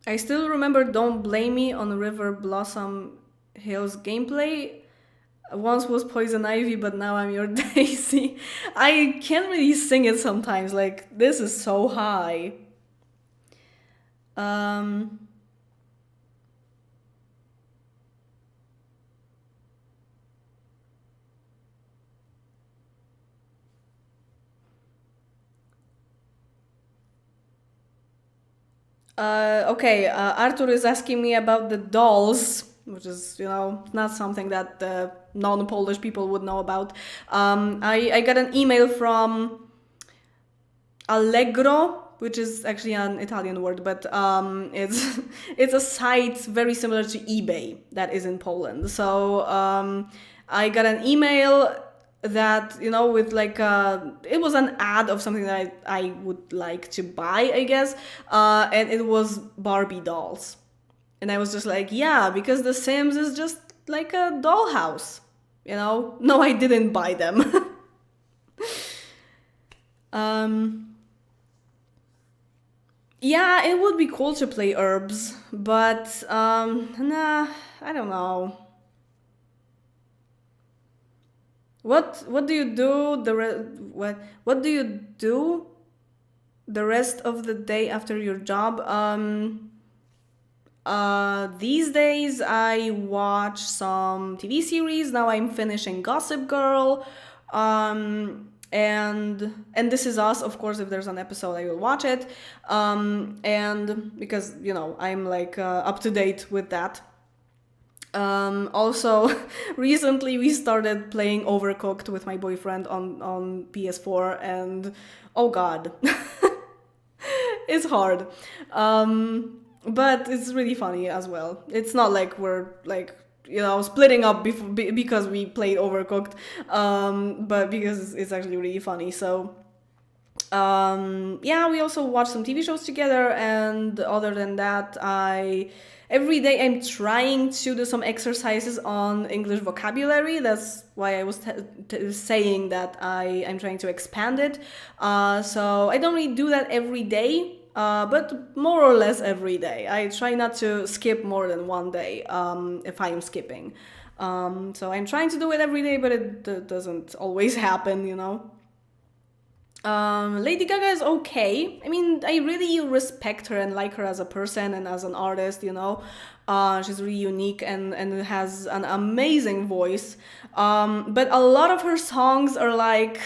I still remember Don't Blame Me on River Blossom Hills gameplay. Once was Poison Ivy, but now I'm your Daisy. I can't really sing it sometimes, like, this is so high. Um, okay, Arthur is asking me about the dolls, which is, you know, not something that non-Polish people would know about. I got an email from Allegro, which is actually an Italian word, but it's it's a site very similar to eBay that is in Poland. So I got an email that, you know, with like it was an ad of something that I would like to buy, I guess, and it was Barbie dolls, and I was just like, yeah, because The Sims is just like a dollhouse. You know, no, I didn't buy them. um, yeah, it would be cool to play herbs, but nah, I don't know. What do you do what do you do the rest of the day after your job? These days I watch some TV series. Now I'm finishing Gossip Girl. And This Is Us, of course, if there's an episode I will watch it. And because, you know, I'm like up to date with that. Also, recently we started playing Overcooked with my boyfriend on PS4, and oh god, it's hard. But it's really funny as well. It's not like we're like, you know, splitting up because we played Overcooked, but because it's actually really funny. So yeah, we also watch some TV shows together, and other than that, I every day I'm trying to do some exercises on English vocabulary. That's why I was saying that I'm trying to expand it. So I don't really do that every day. But more or less every day. I try not to skip more than one day if I'm skipping. So I'm trying to do it every day, but it doesn't always happen, you know. Lady Gaga is okay. I mean, I really respect her and like her as a person and as an artist, you know. She's really unique and has an amazing voice. But a lot of her songs are like,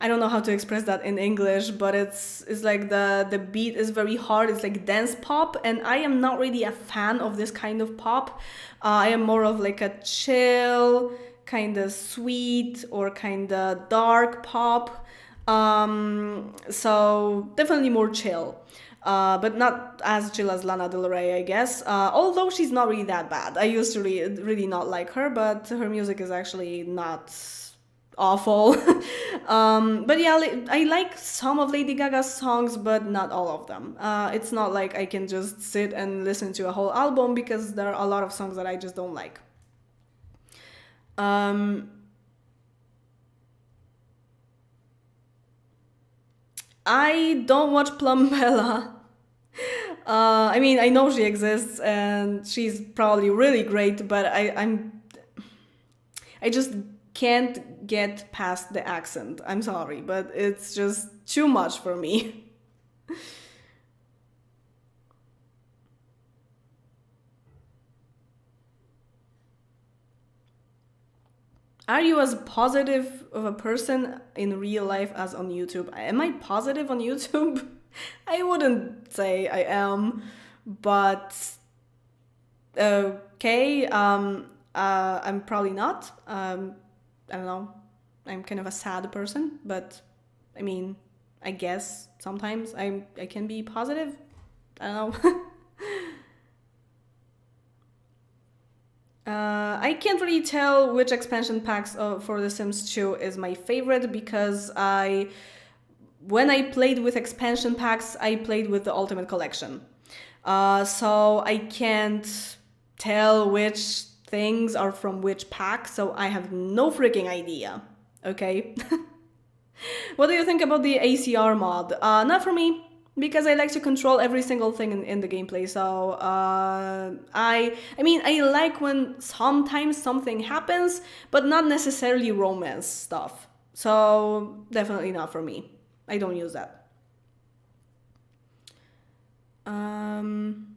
I don't know how to express that in English, but it's like the beat is very hard. It's like dance pop, and I am not really a fan of this kind of pop. I am more of like a chill, kind of sweet or kind of dark pop. So definitely more chill. But not as chill as Lana Del Rey, I guess. Although she's not really that bad. I used to really not like her, but her music is actually not awful. But yeah, I like some of Lady Gaga's songs, but not all of them. It's not like I can just sit and listen to a whole album because there are a lot of songs that I just don't like. Um, I don't watch Plumbella. I mean, I know she exists and she's probably really great, but I just can't get past the accent. I'm sorry, but it's just too much for me. Are you as positive of a person in real life as on YouTube? Am I positive on YouTube? I wouldn't say I am, but okay. I'm probably not. I don't know. I'm kind of a sad person, but I mean, I guess sometimes I can be positive. I don't know. I can't really tell which expansion packs for The Sims 2 is my favorite because when I played with expansion packs, I played with the Ultimate Collection. So I can't tell which things are from which pack, so I have no freaking idea. Okay? What do you think about the ACR mod? Not for me, because I like to control every single thing in the gameplay. So I mean, I like when sometimes something happens, but not necessarily romance stuff. So definitely not for me. I don't use that. Um,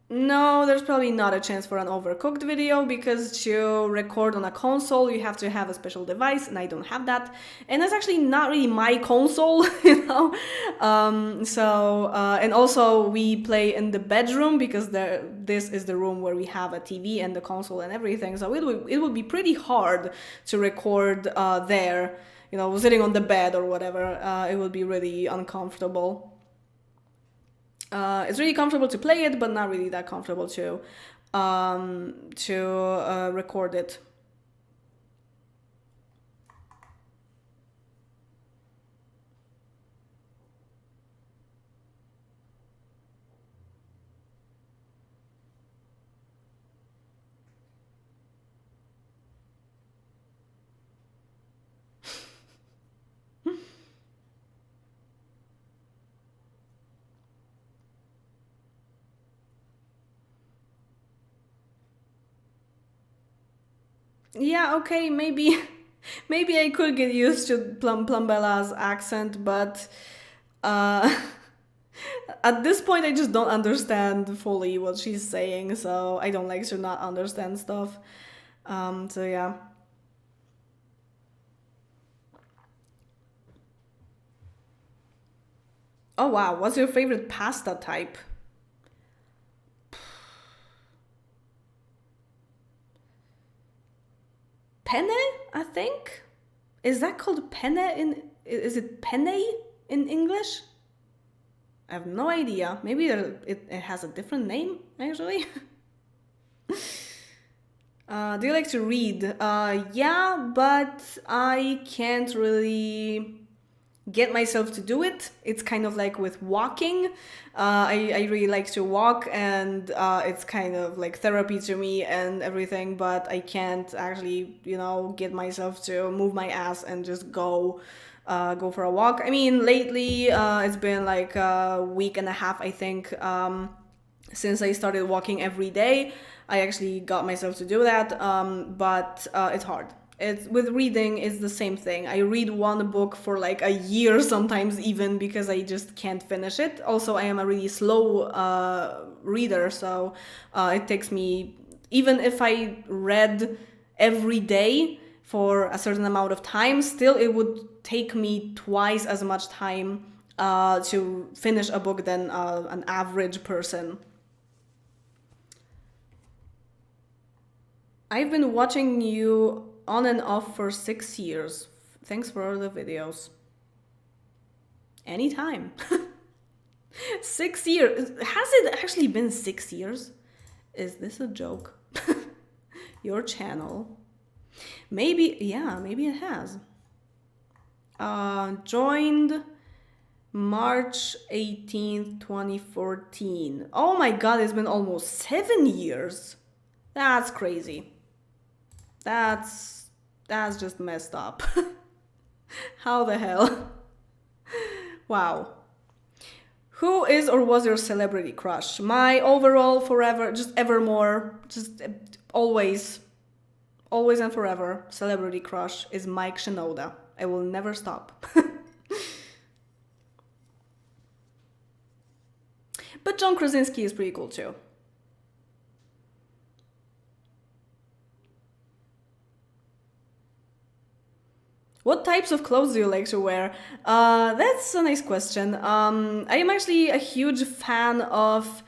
No, there's probably not a chance for an overcooked video because to record on a console you have to have a special device and I don't have that. And that's actually not really my console, you know. And also we play in the bedroom because this is the room where we have a TV and the console and everything. So it would be pretty hard to record there, you know, sitting on the bed or whatever. It would be really uncomfortable. It's really comfortable to play it, but not really that comfortable to record it. Yeah, okay, maybe maybe I could get used to Plumbella's accent, but uh at this point I just don't understand fully what she's saying, so I don't like to not understand stuff. So yeah. Oh wow, what's your favorite pasta type? Penne, I think. Is that called penne in is it penne in English? I have no idea. Maybe it has a different name, actually. Do you like to read? Yeah, but I can't really get myself to do it. It's kind of like with walking. I really like to walk, and it's kind of like therapy to me and everything, but I can't actually, get myself to move my ass and just go for a walk. I mean, lately it's been like a week and a half, I think, since I started walking every day. I actually got myself to do that, but it's hard. It's with reading, it's the same thing. I read one book for like a year, sometimes even, because I just can't finish it. Also, I am a really slow reader, so it takes me, even if I read every day for a certain amount of time, still it would take me twice as much time to finish a book than an average person. I've been watching you on and off for 6 years. Thanks for all the videos. Anytime. 6 years. Has it actually been 6 years? Is this a joke? Your channel. Maybe, yeah, maybe it has. Joined March 18th, 2014. Oh my god, it's been almost 7 years. That's crazy. That's just messed up. How the hell? Wow. Who is or was your celebrity crush? My overall, forever, just evermore, just always, always and forever celebrity crush is Mike Shinoda. I will never stop. But John Krasinski is pretty cool too. What types of clothes do you like to wear? That's a nice question. I am actually a huge fan of.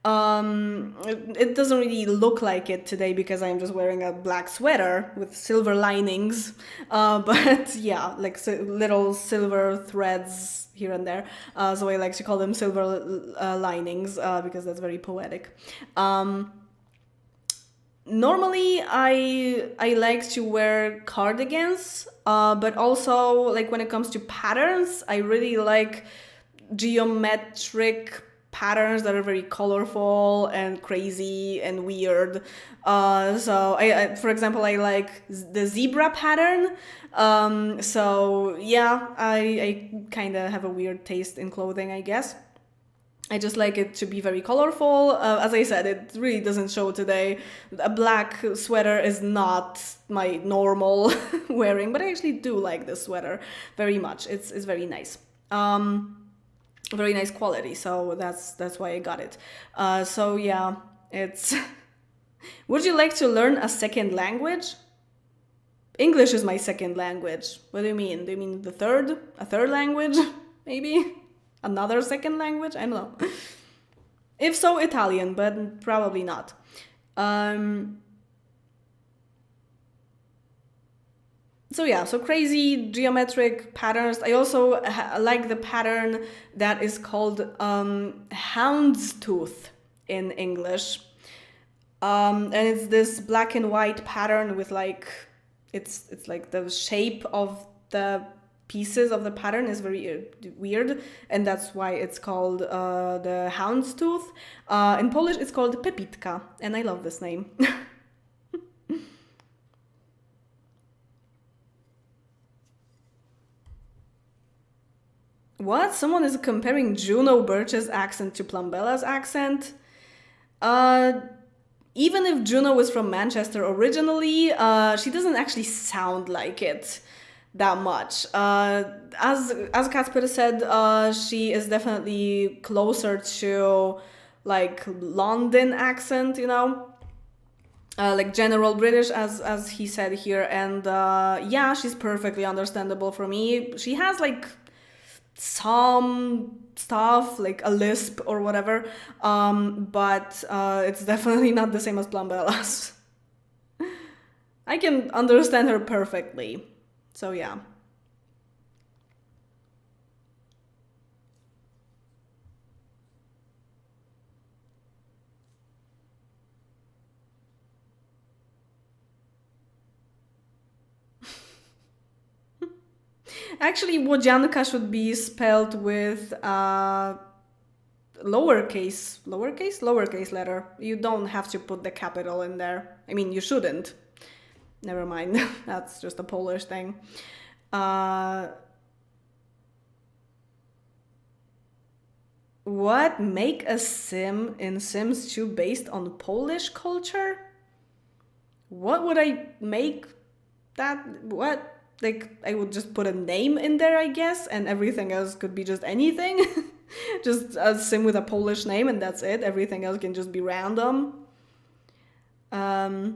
It doesn't really look like it today because I'm just wearing a black sweater with silver linings. But yeah, like little silver threads here and there. So I like to call them silver linings because that's very poetic. Normally I like to wear cardigans, but also like when it comes to patterns, I really like geometric patterns that are very colorful and crazy and weird. So for example, I like the zebra pattern. So yeah, I kind of have a weird taste in clothing, I guess. I just like it to be very colorful. As I said, it really doesn't show today. A black sweater is not my normal wearing, but I actually do like this sweater very much. It's very nice. Very nice quality, so that's why I got it. So yeah, it's. Would you like to learn a second language? English is my second language. What do you mean? Do you mean the third? A third language? Maybe? Another second language? I don't know. If so, Italian, but probably not. So yeah, so crazy geometric patterns. I also like the pattern that is called houndstooth in English. And it's this black and white pattern with like, it's like the shape of the pieces of the pattern is very weird, and that's why it's called the houndstooth. In Polish, it's called pepitka, and I love this name. What? Someone is comparing Juno Birch's accent to Plumbella's accent? Uh, even if Juno is from Manchester originally, she doesn't actually sound like it that much. As Casper said, she is definitely closer to like London accent, you know. Like general British, as he said here, and yeah, she's perfectly understandable for me. She has like some stuff like a lisp or whatever, but it's definitely not the same as Plumbella's. I can understand her perfectly, so yeah. Actually, Wodzianka should be spelled with lowercase letter. You don't have to put the capital in there. I mean, you shouldn't. Never mind. That's just a Polish thing. What make a sim in Sims 2 based on Polish culture? What would I make that? What? Like, I would just put a name in there, I guess, and everything else could be just anything. Just a sim with a Polish name, and that's it. Everything else can just be random. Have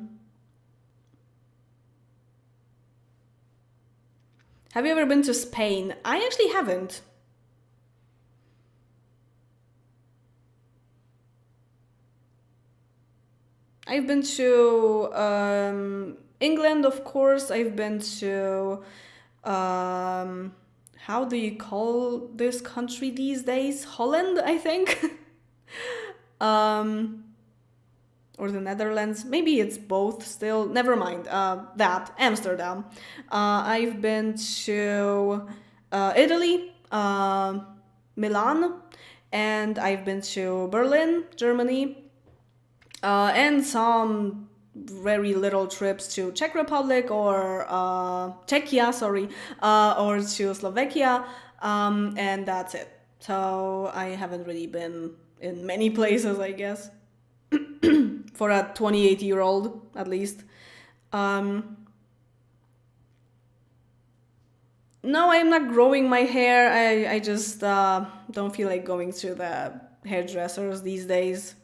you ever been to Spain? I actually haven't. I've been to England, of course. I've been to how do you call this country these days? Holland, I think. Or the Netherlands. Maybe it's both still. Never mind. That Amsterdam. I've been to Italy, Milan, and I've been to Berlin, Germany, and some very little trips to Czech Republic or Czechia, sorry, or to Slovakia, and that's it. So I haven't really been in many places, I guess, for a 28-year-old at least. No, I'm not growing my hair. I just don't feel like going to the hairdressers these days.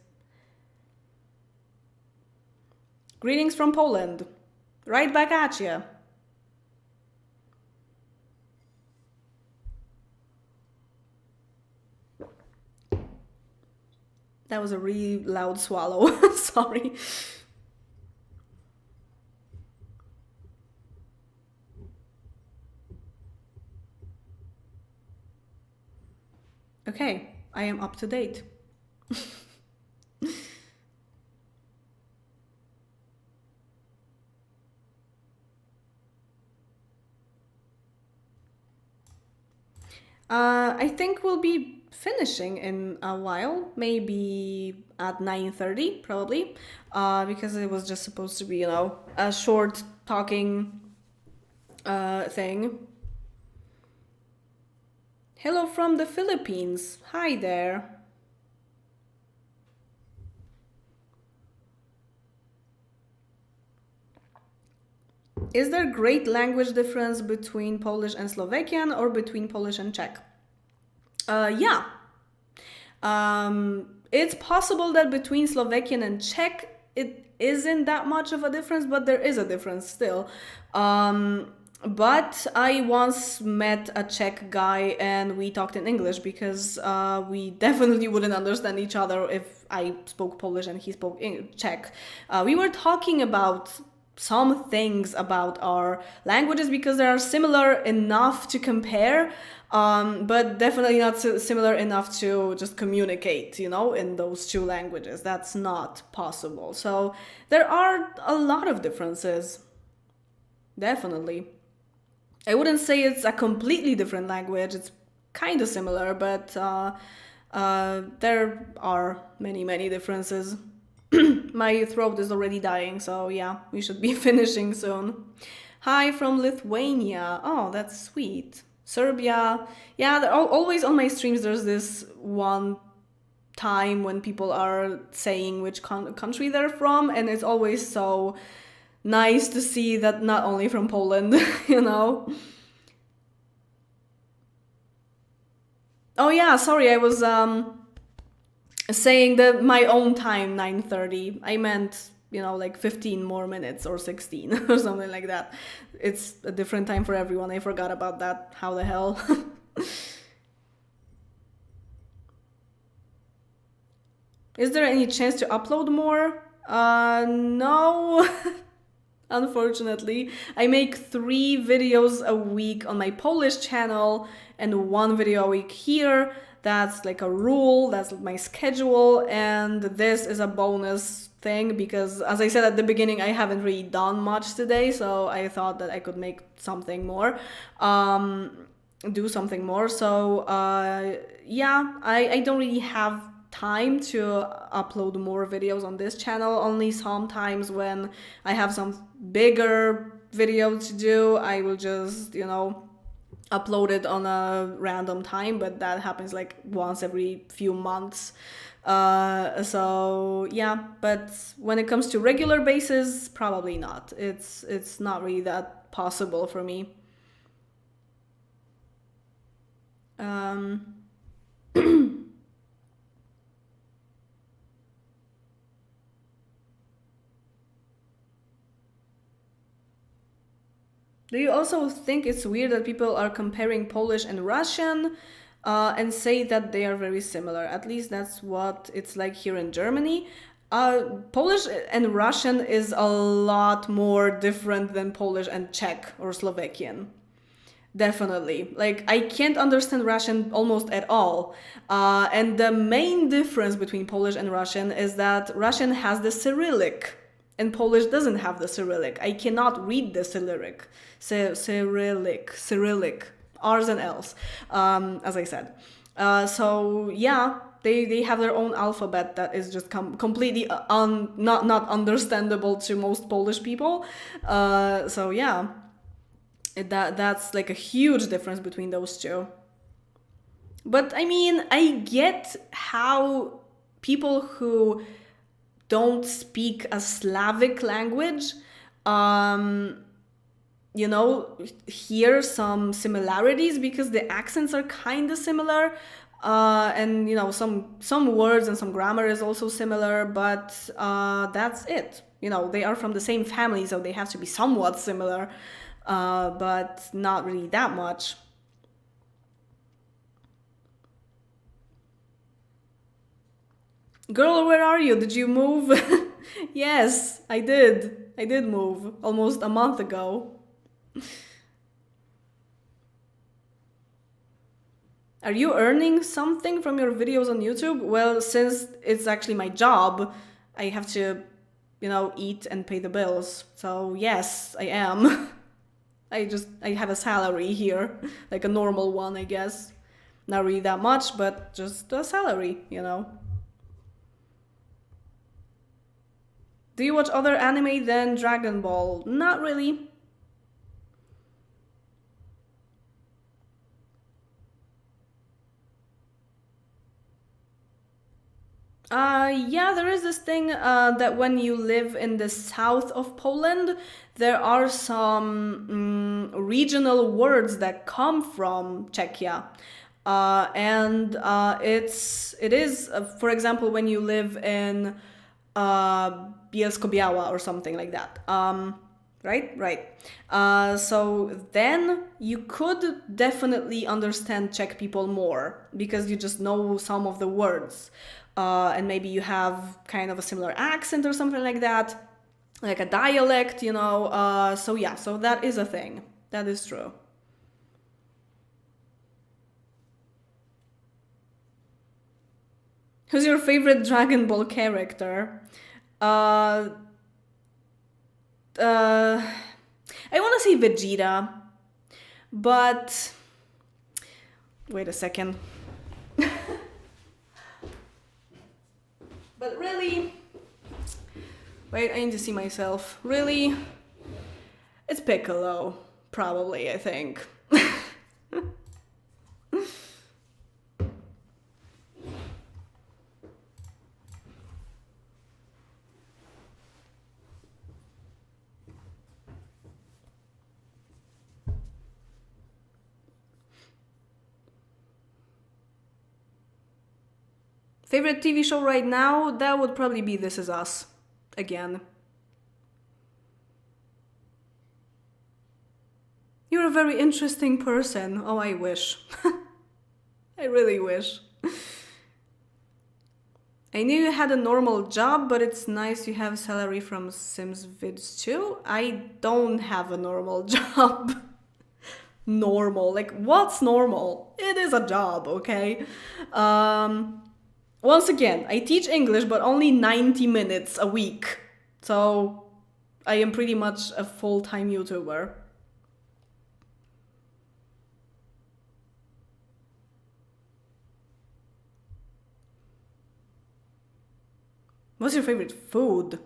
Greetings from Poland. Right back at you. That was a really loud swallow. Sorry. Okay, I am up to date. I think we'll be finishing in a while, maybe at 9:30, probably, because it was just supposed to be, you know, a short talking thing. Hello from the Philippines. Hi there. Is there great language difference between Polish and Slovakian or between Polish and Czech? Yeah. It's possible that between Slovakian and Czech it isn't that much of a difference, but there is a difference still. But I once met a Czech guy and we talked in English because we definitely wouldn't understand each other if I spoke Polish and he spoke Czech. We were talking about some things about our languages because they are similar enough to compare, but definitely not similar enough to just communicate, you know, in those two languages. That's not possible. So there are a lot of differences. Definitely. I wouldn't say it's a completely different language. It's kind of similar, but there are many, many differences. My throat is already dying, so yeah, we should be finishing soon. Hi from Lithuania. Oh, that's sweet. Serbia. Yeah, always on my streams there's this one time when people are saying which country they're from, and it's always so nice to see that not only from Poland, you know. Oh yeah, sorry, I was saying that my own time 9:30. I meant, you know, like 15 more minutes or 16 or something like that. It's a different time for everyone. I forgot about that. How the hell? Is there any chance to upload more? No. Unfortunately, I make 3 videos a week on my Polish channel and 1 video a week here. That's like a rule, that's my schedule, and this is a bonus thing because, as I said at the beginning, I haven't really done much today, so I thought that I could make something more, do something more. So yeah, I don't really have time to upload more videos on this channel. Only sometimes when I have some bigger video to do, I will just, you know, upload it on a random time, but that happens like once every few months. So yeah, but when it comes to regular basis, probably not. It's not really that possible for me. Do you also think it's weird that people are comparing Polish and Russian and say that they are very similar? At least that's what it's like here in Germany. Polish and Russian is a lot more different than Polish and Czech or Slovakian. Definitely. Like, I can't understand Russian almost at all. And the main difference between Polish and Russian is that Russian has the Cyrillic and Polish doesn't have the Cyrillic. I cannot read the Cyrillic. Cyrillic, R's and L's, as I said. So yeah, they have their own alphabet that is just completely not understandable to most Polish people. So yeah, that's like a huge difference between those two. But I mean, I get how people who don't speak a Slavic language, you know, hear some similarities because the accents are kind of similar, and you know, some words and some grammar is also similar, but that's it. You know, they are from the same family, so they have to be somewhat similar, but not really that much. Girl, where are you? Did you move? Yes, I did. I did move almost a month ago. Are you earning something from your videos on YouTube? Well, since it's actually my job, I have to, you know, eat and pay the bills. So yes, I am. I have a salary here, like a normal one, I guess. Not really that much, but just a salary, you know. Do you watch other anime than Dragon Ball? Not really. Yeah, there is this thing that when you live in the south of Poland, there are some regional words that come from Czechia. And it is, for example, when you live in Bielsko-Biała or something like that. Right. So then you could definitely understand Czech people more because you just know some of the words. And maybe you have kind of a similar accent or something like that, like a dialect, you know. So yeah, so that is a thing. That is true. Who's your favorite Dragon Ball character? Uh, uh, I want to say Vegeta, but wait a second. But really, wait, I need to see myself. Really, it's Piccolo, probably, I think. Favorite TV show right now? That would probably be This Is Us. Again. You're a very interesting person. Oh, I wish. I really wish. I knew you had a normal job, but it's nice you have salary from Sims vids too. I don't have a normal job. Normal. Like, what's normal? It is a job, okay? Once again, I teach English, but only 90 minutes a week. So I am pretty much a full-time YouTuber. What's your favorite food?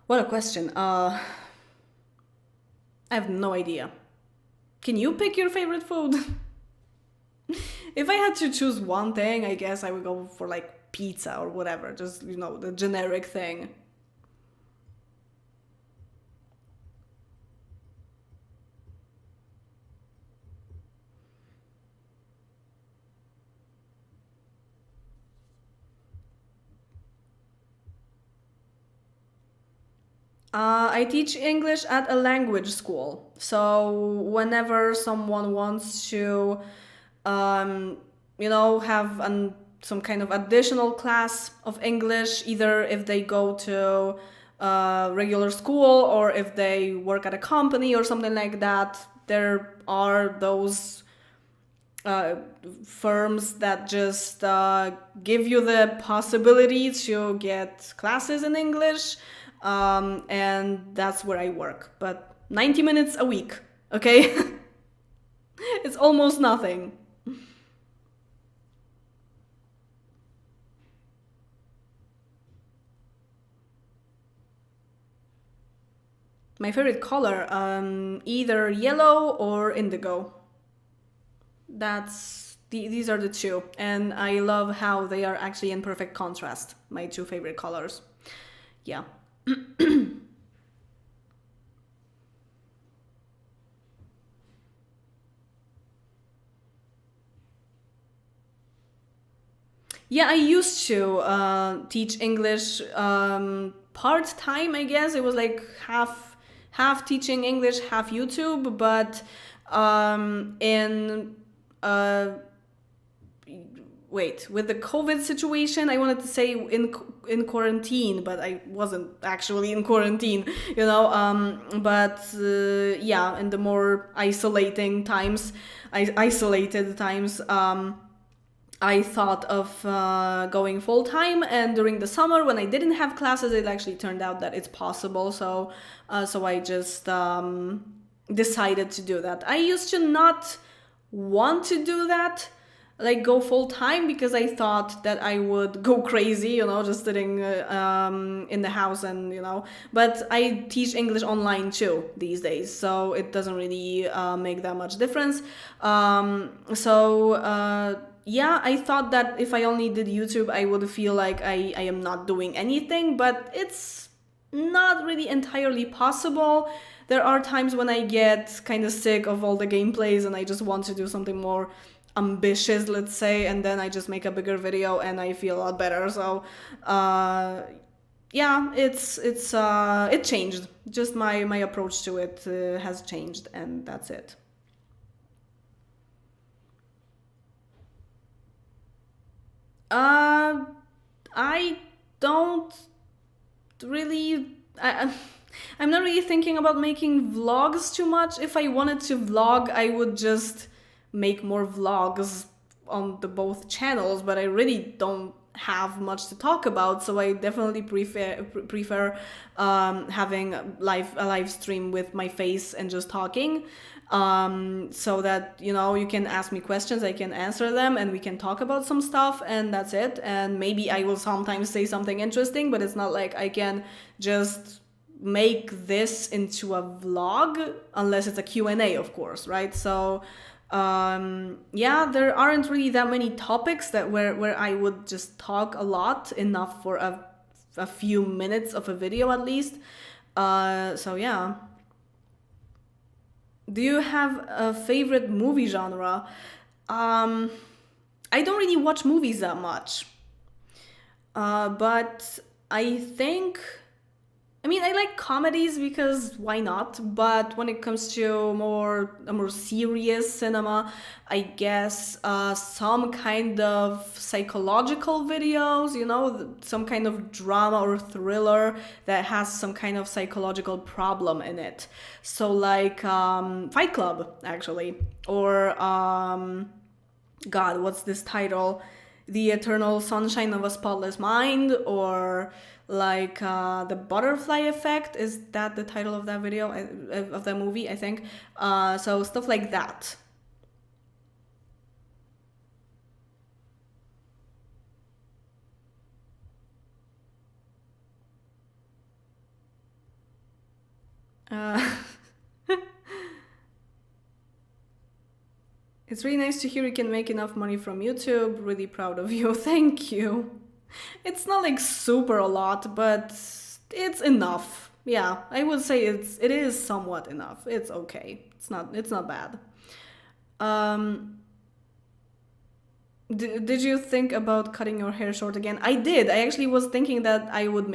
What a question. I have no idea. Can you pick your favorite food? If I had to choose one thing, I guess I would go for like pizza or whatever. Just, the generic thing. I teach English at a language school. So whenever someone wants to, have some kind of additional class of English, either if they go to regular school or if they work at a company or something like that, there are those firms that just give you the possibility to get classes in English. And that's where I work, but 90 minutes a week, okay? It's almost nothing. My favorite color, either yellow or indigo. These are the two, and I love how they are actually in perfect contrast, my two favorite colors. Yeah. Yeah, I used to teach English part-time, I guess. It was like half teaching English, half YouTube, but with the COVID situation, I wanted to say in quarantine, but I wasn't actually in quarantine, yeah, in the more isolated times, I thought of going full time, and during the summer when I didn't have classes, it actually turned out that it's possible. So I just decided to do that. I used to not want to do that, like go full time, because I thought that I would go crazy, just sitting in the house and But I teach English online too these days, so it doesn't really make that much difference. Yeah, I thought that if I only did YouTube, I would feel like I am not doing anything, but it's not really entirely possible. There are times when I get kind of sick of all the gameplays and I just want to do something more ambitious, let's say, and then I just make a bigger video and I feel a lot better. So, yeah, it changed. Just my approach to it has changed, and that's it. I don't really. I'm not really thinking about making vlogs too much. If I wanted to vlog, I would just make more vlogs on the both channels, but I really don't have much to talk about, so I definitely prefer having a live stream with my face and just talking, so that you can ask me questions, I can answer them, and we can talk about some stuff, and that's it. And maybe I will sometimes say something interesting, but it's not like I can just make this into a vlog unless it's a Q&A, of course, right? So yeah, there aren't really that many topics that where I would just talk a lot, enough for a few minutes of a video at least. So yeah. Do you have a favorite movie genre? I don't really watch movies that much. But I think, I mean, I like comedies because why not? But when it comes to a more serious cinema, I guess some kind of psychological videos, you know, some kind of drama or thriller that has some kind of psychological problem in it. So like Fight Club, actually, or God, what's this title? The Eternal Sunshine of a Spotless Mind, or like The Butterfly Effect. Is that the title of that video, of that movie, I think? So stuff like that. Uh, it's really nice to hear you can make enough money from YouTube. Really proud of you. Thank you. It's not like super a lot, but it's enough. Yeah, I would say it is somewhat enough. It's okay. It's not bad. Um, did you think about cutting your hair short again? I did. I actually was thinking that I would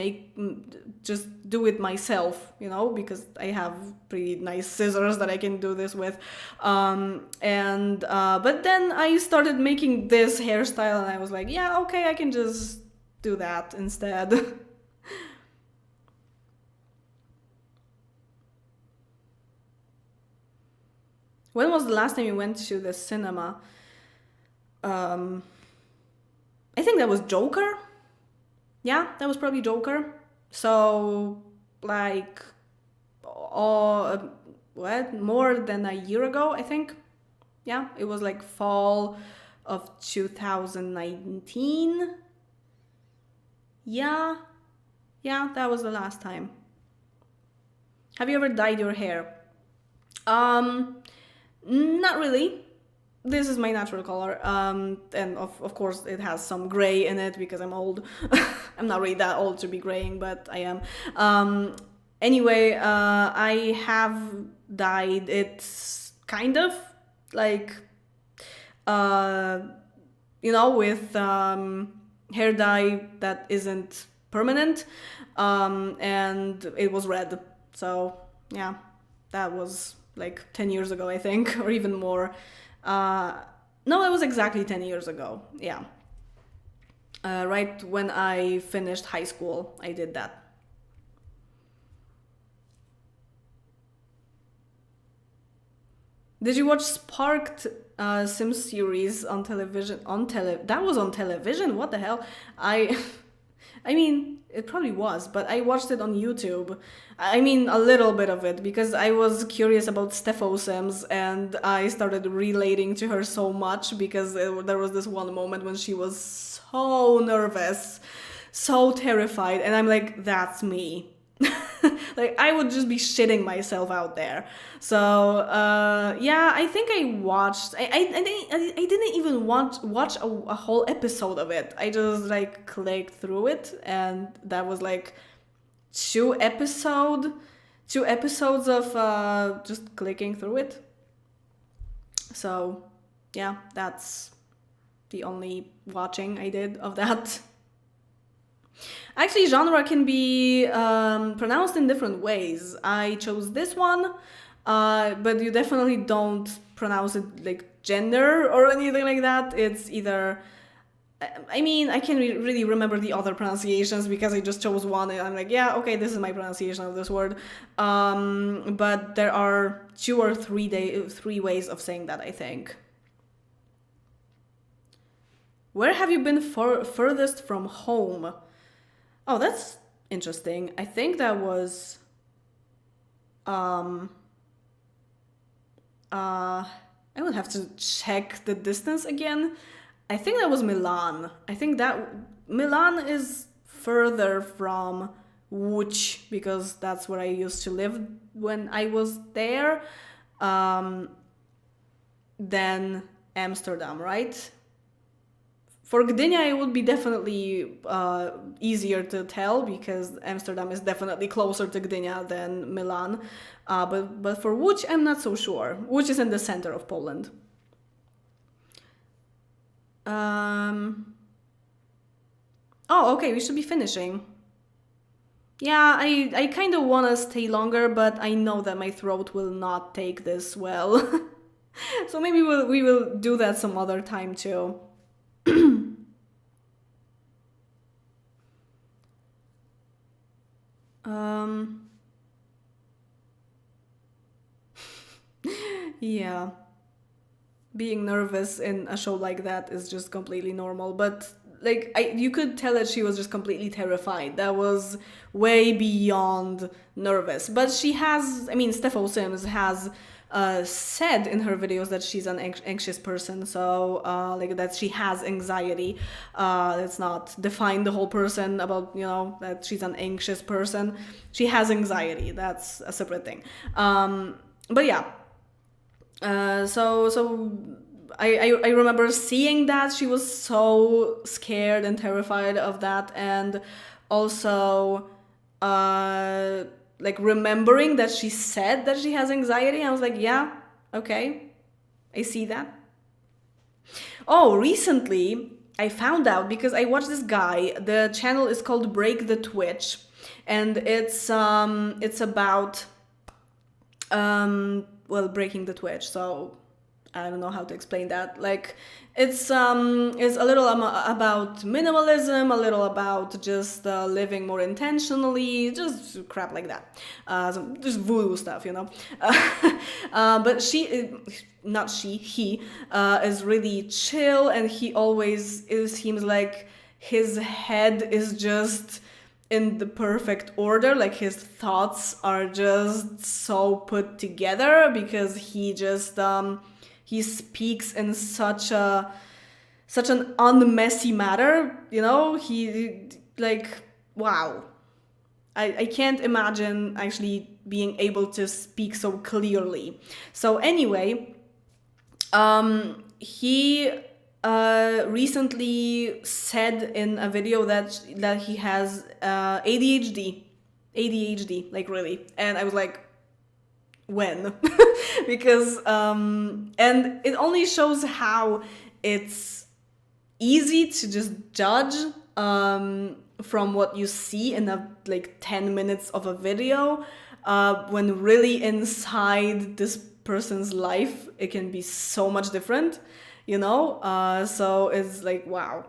just do it myself, you know, because I have pretty nice scissors that I can do this with. But then I started making this hairstyle and I was like, yeah, okay, I can just do that instead. When was the last time you went to the cinema? Um, I think that was Joker. Yeah, that was probably Joker. So, like, what? More than a year ago, I think. Yeah, it was like fall of 2019. Yeah, that was the last time. Have you ever dyed your hair? Not really. This is my natural color, and of course it has some gray in it because I'm old. I'm not really that old to be graying, but I am. Anyway, I have dyed it kind of like, with hair dye that isn't permanent, and it was red. So yeah, that was like 10 years ago, I think, or even more. No, it was exactly 10 years ago. Yeah. Right when I finished high school, I did that. Did you watch Sparked Sims series on television? That was on television? What the hell? I I mean, it probably was, but I watched it on YouTube. I mean, a little bit of it because I was curious about Steffo Sims and I started relating to her so much because there was this one moment when she was so nervous, so terrified, and I'm like, that's me. Like, I would just be shitting myself out there. So yeah, I think I watched. I didn't even watch a whole episode of it. I just like clicked through it, and that was like two episodes of just clicking through it. So yeah, that's the only watching I did of that. Actually, genre can be pronounced in different ways. I chose this one, but you definitely don't pronounce it like gender or anything like that. It's either. I mean, I can't really remember the other pronunciations because I just chose one and I'm like, yeah, okay, this is my pronunciation of this word. But there are two or three ways of saying that, I think. Where have you been furthest from home? Oh, that's interesting. I think that was um I would have to check the distance again. I think that was Milan. I think that Milan is further from Łódź because that's where I used to live when I was there, than Amsterdam, right? For Gdynia, it would be definitely easier to tell because Amsterdam is definitely closer to Gdynia than Milan. But for Łódź, I'm not so sure. Łódź is in the center of Poland. Oh, okay, we should be finishing. Yeah, I kind of want to stay longer, but I know that my throat will not take this well. So maybe we will do that some other time too. Um, yeah, being nervous in a show like that is just completely normal. But like, you could tell that she was just completely terrified. That was way beyond nervous. But she has, I mean, Stefo Sims has said in her videos that she's an anxious person, so like that she has anxiety. Let's not define the whole person about, you know, that she's an anxious person. She has anxiety. That's a separate thing. But yeah, so I remember seeing that she was so scared and terrified of that, and also like remembering that she said that she has anxiety. I was like, yeah, okay, I see that. Oh, recently I found out because I watched this guy. The channel is called Break the Twitch, and it's about well, breaking the Twitch. So I don't know how to explain that. Like, it's a little about minimalism, a little about just living more intentionally, just crap like that. Just voodoo stuff, you know. But not she, he is really chill, and he always seems like his head is just in the perfect order. Like, his thoughts are just so put together because he just he speaks in such an unmessy manner, you know. He, like, wow, I can't imagine actually being able to speak so clearly. So anyway, he recently said in a video that he has ADHD, like, really. And I was like, when? Because and it only shows how it's easy to just judge from what you see in a like 10 minutes of a video, when really inside this person's life it can be so much different, you know. So it's like, wow.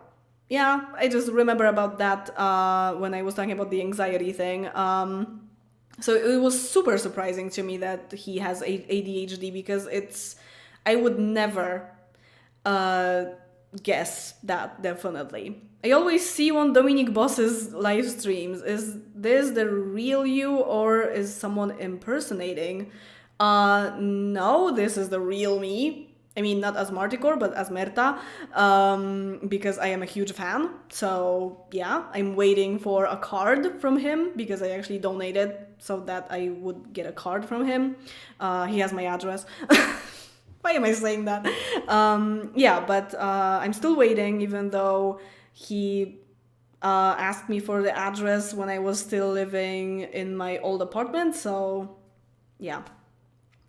Yeah, I just remember about that when I was talking about the anxiety thing. So it was super surprising to me that he has ADHD, because I would never guess that, definitely. I always see on Dominic Boss's live streams, is this the real you or is someone impersonating? No, this is the real me. I mean, not as Marticore, but as Merta, because I am a huge fan. So yeah, I'm waiting for a card from him, because I actually donated so that I would get a card from him. He has my address. Why am I saying that? Yeah, but I'm still waiting, even though he asked me for the address when I was still living in my old apartment. So yeah.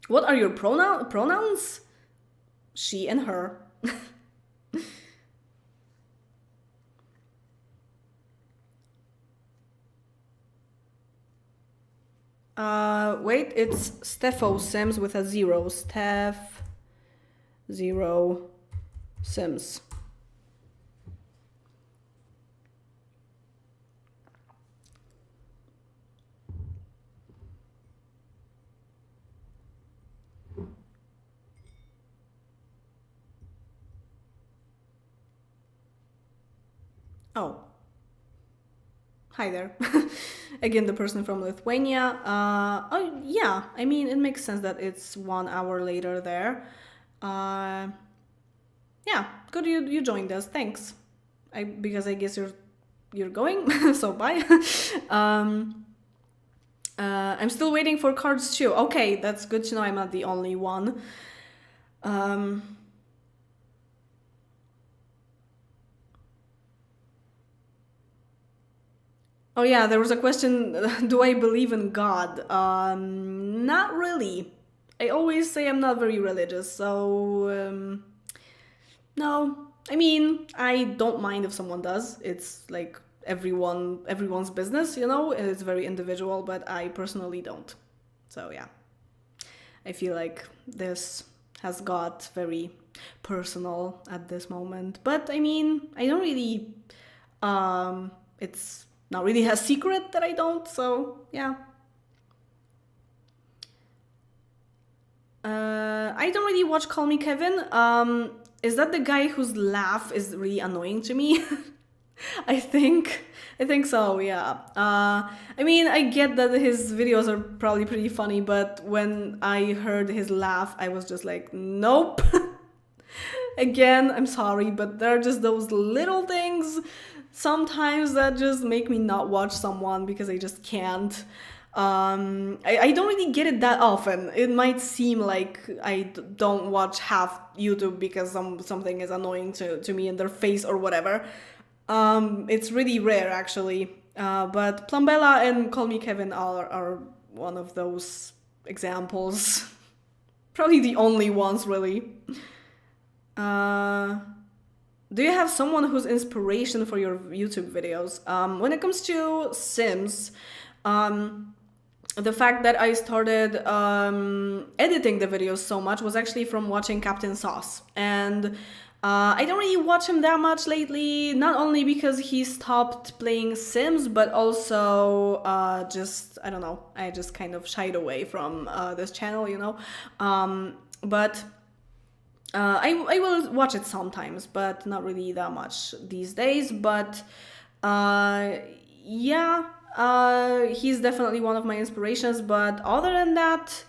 What are your pronouns? She and her. Wait, it's Stefo Sims with a zero. Steph zero Sims. Oh. Hi there. Again, the person from Lithuania. Oh, yeah. I mean, it makes sense that it's 1 hour later there. Yeah, good you joined us. Thanks. Because I guess you're going, so bye. I'm still waiting for cards too. Okay, that's good to know. I'm not the only one. Oh yeah, there was a question. Do I believe in God? Not really. I always say I'm not very religious, so no. I mean, I don't mind if someone does. It's like everyone's business, you know. It's very individual, but I personally don't. So yeah, I feel like this has got very personal at this moment. But I mean, I don't really, it's not really a secret that I don't, so yeah. I don't really watch Call Me Kevin. Is that the guy whose laugh is really annoying to me? I think I think so, yeah. I mean, I get that his videos are probably pretty funny, but when I heard his laugh, I was just like, nope. Again, I'm sorry, but there are just those little things sometimes that just make me not watch someone because I just can't. I don't really get it that often. It might seem like don't watch half YouTube because something is annoying to me in their face or whatever. It's really rare actually. But Plumbella and Call Me Kevin are one of those examples. Probably the only ones really. Do you have someone who's inspiration for your YouTube videos? When it comes to Sims, the fact that I started editing the videos so much was actually from watching Captain Sauce. And I don't really watch him that much lately, not only because he stopped playing Sims, but also just, I don't know, I just kind of shied away from this channel, you know. But I will watch it sometimes, but not really that much these days. But yeah, he's definitely one of my inspirations. But other than that,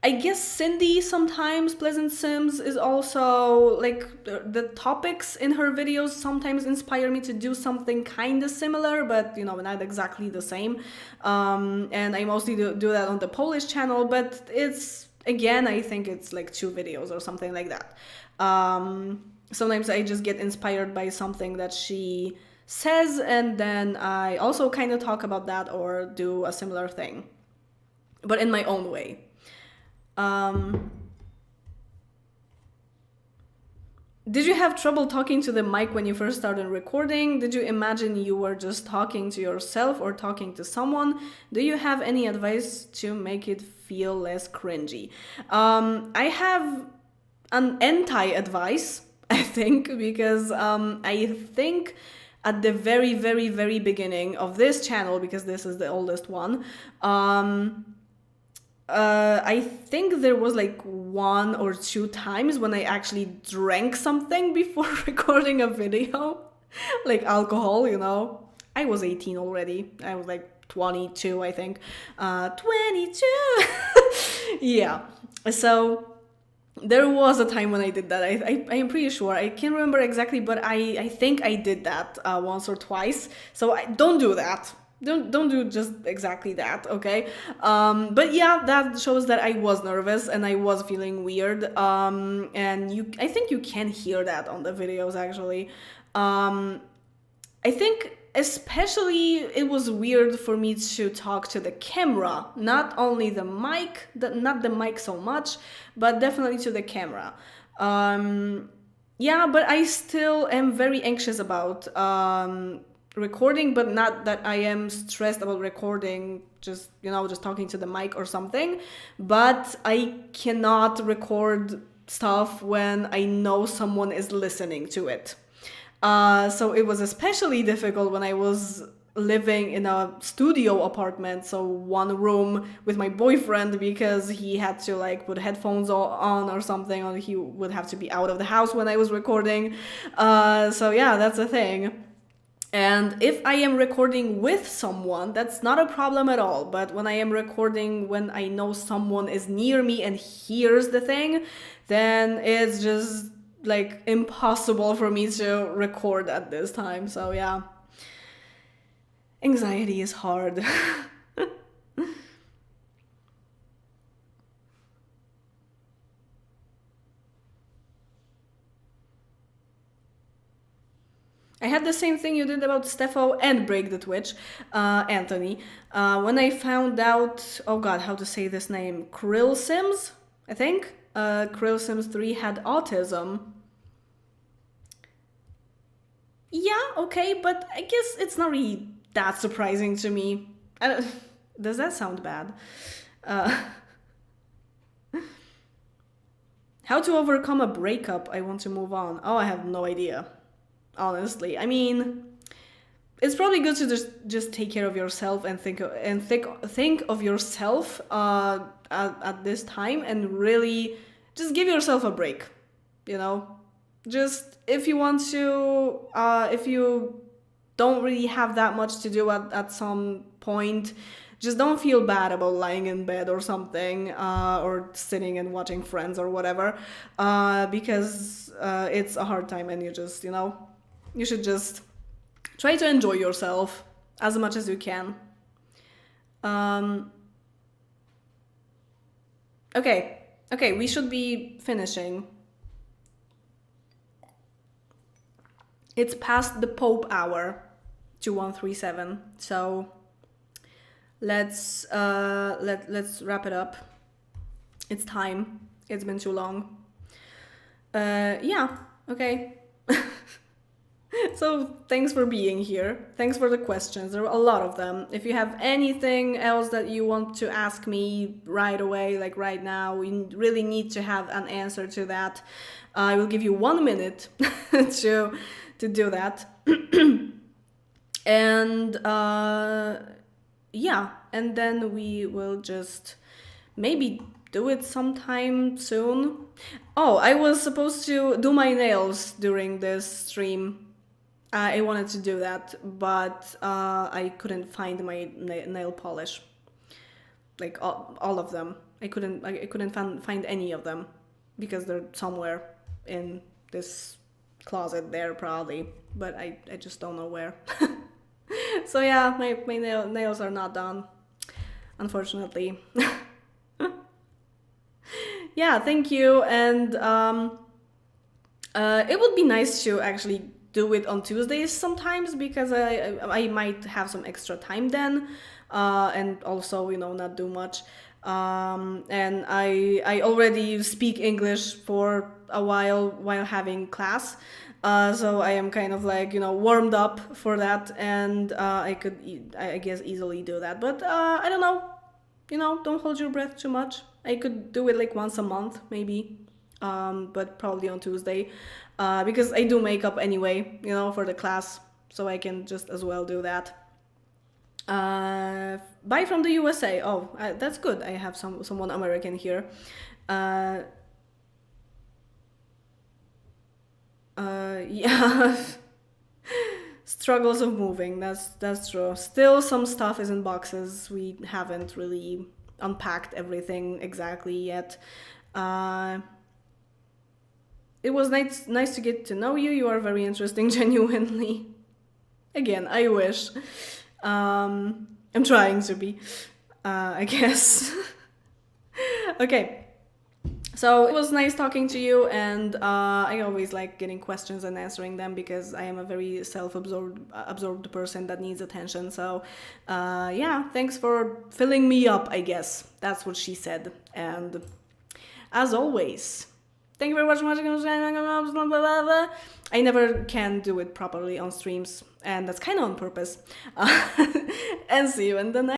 I guess Cindy sometimes, Pleasant Sims, is also like the topics in her videos sometimes inspire me to do something kind of similar, but you know, not exactly the same. And I mostly do that on the Polish channel, but it's, again, I think it's like 2 videos or something like that. Sometimes I just get inspired by something that she says, and then I also kind of talk about that or do a similar thing, but in my own way. Did you have trouble talking to the mic when you first started recording? Did you imagine you were just talking to yourself or talking to someone? Do you have any advice to make it feel less cringy? I have an anti-advice, I think, because I think at the very, very, very beginning of this channel, because this is the oldest one, I think there was like 1 or 2 times when I actually drank something before recording a video, like alcohol, you know. I was 18 already. I was like 22, I think. 22! Yeah. So there was a time when I did that. I am pretty sure. I can't remember exactly, but I think I did that once or twice. So don't do that. Don't do just exactly that, okay? But yeah, that shows that I was nervous and I was feeling weird. And I think you can hear that on the videos actually. I think especially it was weird for me to talk to the camera, not only the mic, not the mic so much, but definitely to the camera. Yeah, but I still am very anxious about recording, but not that I am stressed about recording, just, you know, just talking to the mic or something. But I cannot record stuff when I know someone is listening to it. So it was especially difficult when I was living in a studio apartment, so 1 room with my boyfriend, because he had to like put headphones on or something, or he would have to be out of the house when I was recording. So yeah, that's the thing. And if I am recording with someone, that's not a problem at all. But when I am recording when I know someone is near me and hears the thing, then it's just like impossible for me to record at this time. So yeah, anxiety is hard. I had the same thing you did about Steffo and Break the Twitch, Anthony. When I found out, oh god, how to say this name, Krill Sims, I think? Krill Sims 3 had autism. Yeah, okay, but I guess it's not really that surprising to me. I don't, does that sound bad? Uh, how to overcome a breakup? I want to move on. Oh, I have no idea. Honestly, I mean, it's probably good to just take care of yourself and think of yourself at this time and really just give yourself a break. You know, just if you want to, if you don't really have that much to do at some point, just don't feel bad about lying in bed or something, or sitting and watching Friends or whatever, because it's a hard time and you should just try to enjoy yourself as much as you can. Um, okay, okay, we should be finishing. It's past the Pope hour, 2137. So let's wrap it up. It's time. It's been too long. Yeah. Okay. So thanks for being here. Thanks for the questions. There were a lot of them. If you have anything else that you want to ask me right away, like right now, we really need to have an answer to that. I will give you 1 minute to do that. And yeah, and then we will just maybe do it sometime soon. Oh, I was supposed to do my nails during this stream. I wanted to do that, but I couldn't find my nail polish. Like all of them. I couldn't find any of them because they're somewhere in this closet there probably, but I just don't know where. So yeah, my nails are not done, unfortunately. Yeah, thank you, and it would be nice to actually do it on Tuesdays sometimes because I might have some extra time then, and also not do much. And I already speak English for a while having class, so I am kind of like warmed up for that, and I could I guess easily do that. But I don't know, don't hold your breath too much. I could do it like once a month maybe, but probably on Tuesday, because I do makeup anyway, for the class, so I can just as well do that. Bye from the USA. Oh, that's good. I have someone American here. Yeah. Struggles of moving. That's true. Still, some stuff is in boxes. We haven't really unpacked everything exactly yet. It was nice to get to know you. You are very interesting, genuinely. Again, I wish. I'm trying to be, I guess. Okay. So it was nice talking to you, and I always like getting questions and answering them because I am a very absorbed person that needs attention. So yeah, thanks for filling me up, I guess. That's what she said. And as always, thank you very much for watching. I never can do it properly on streams, and that's kind of on purpose. And see you in the next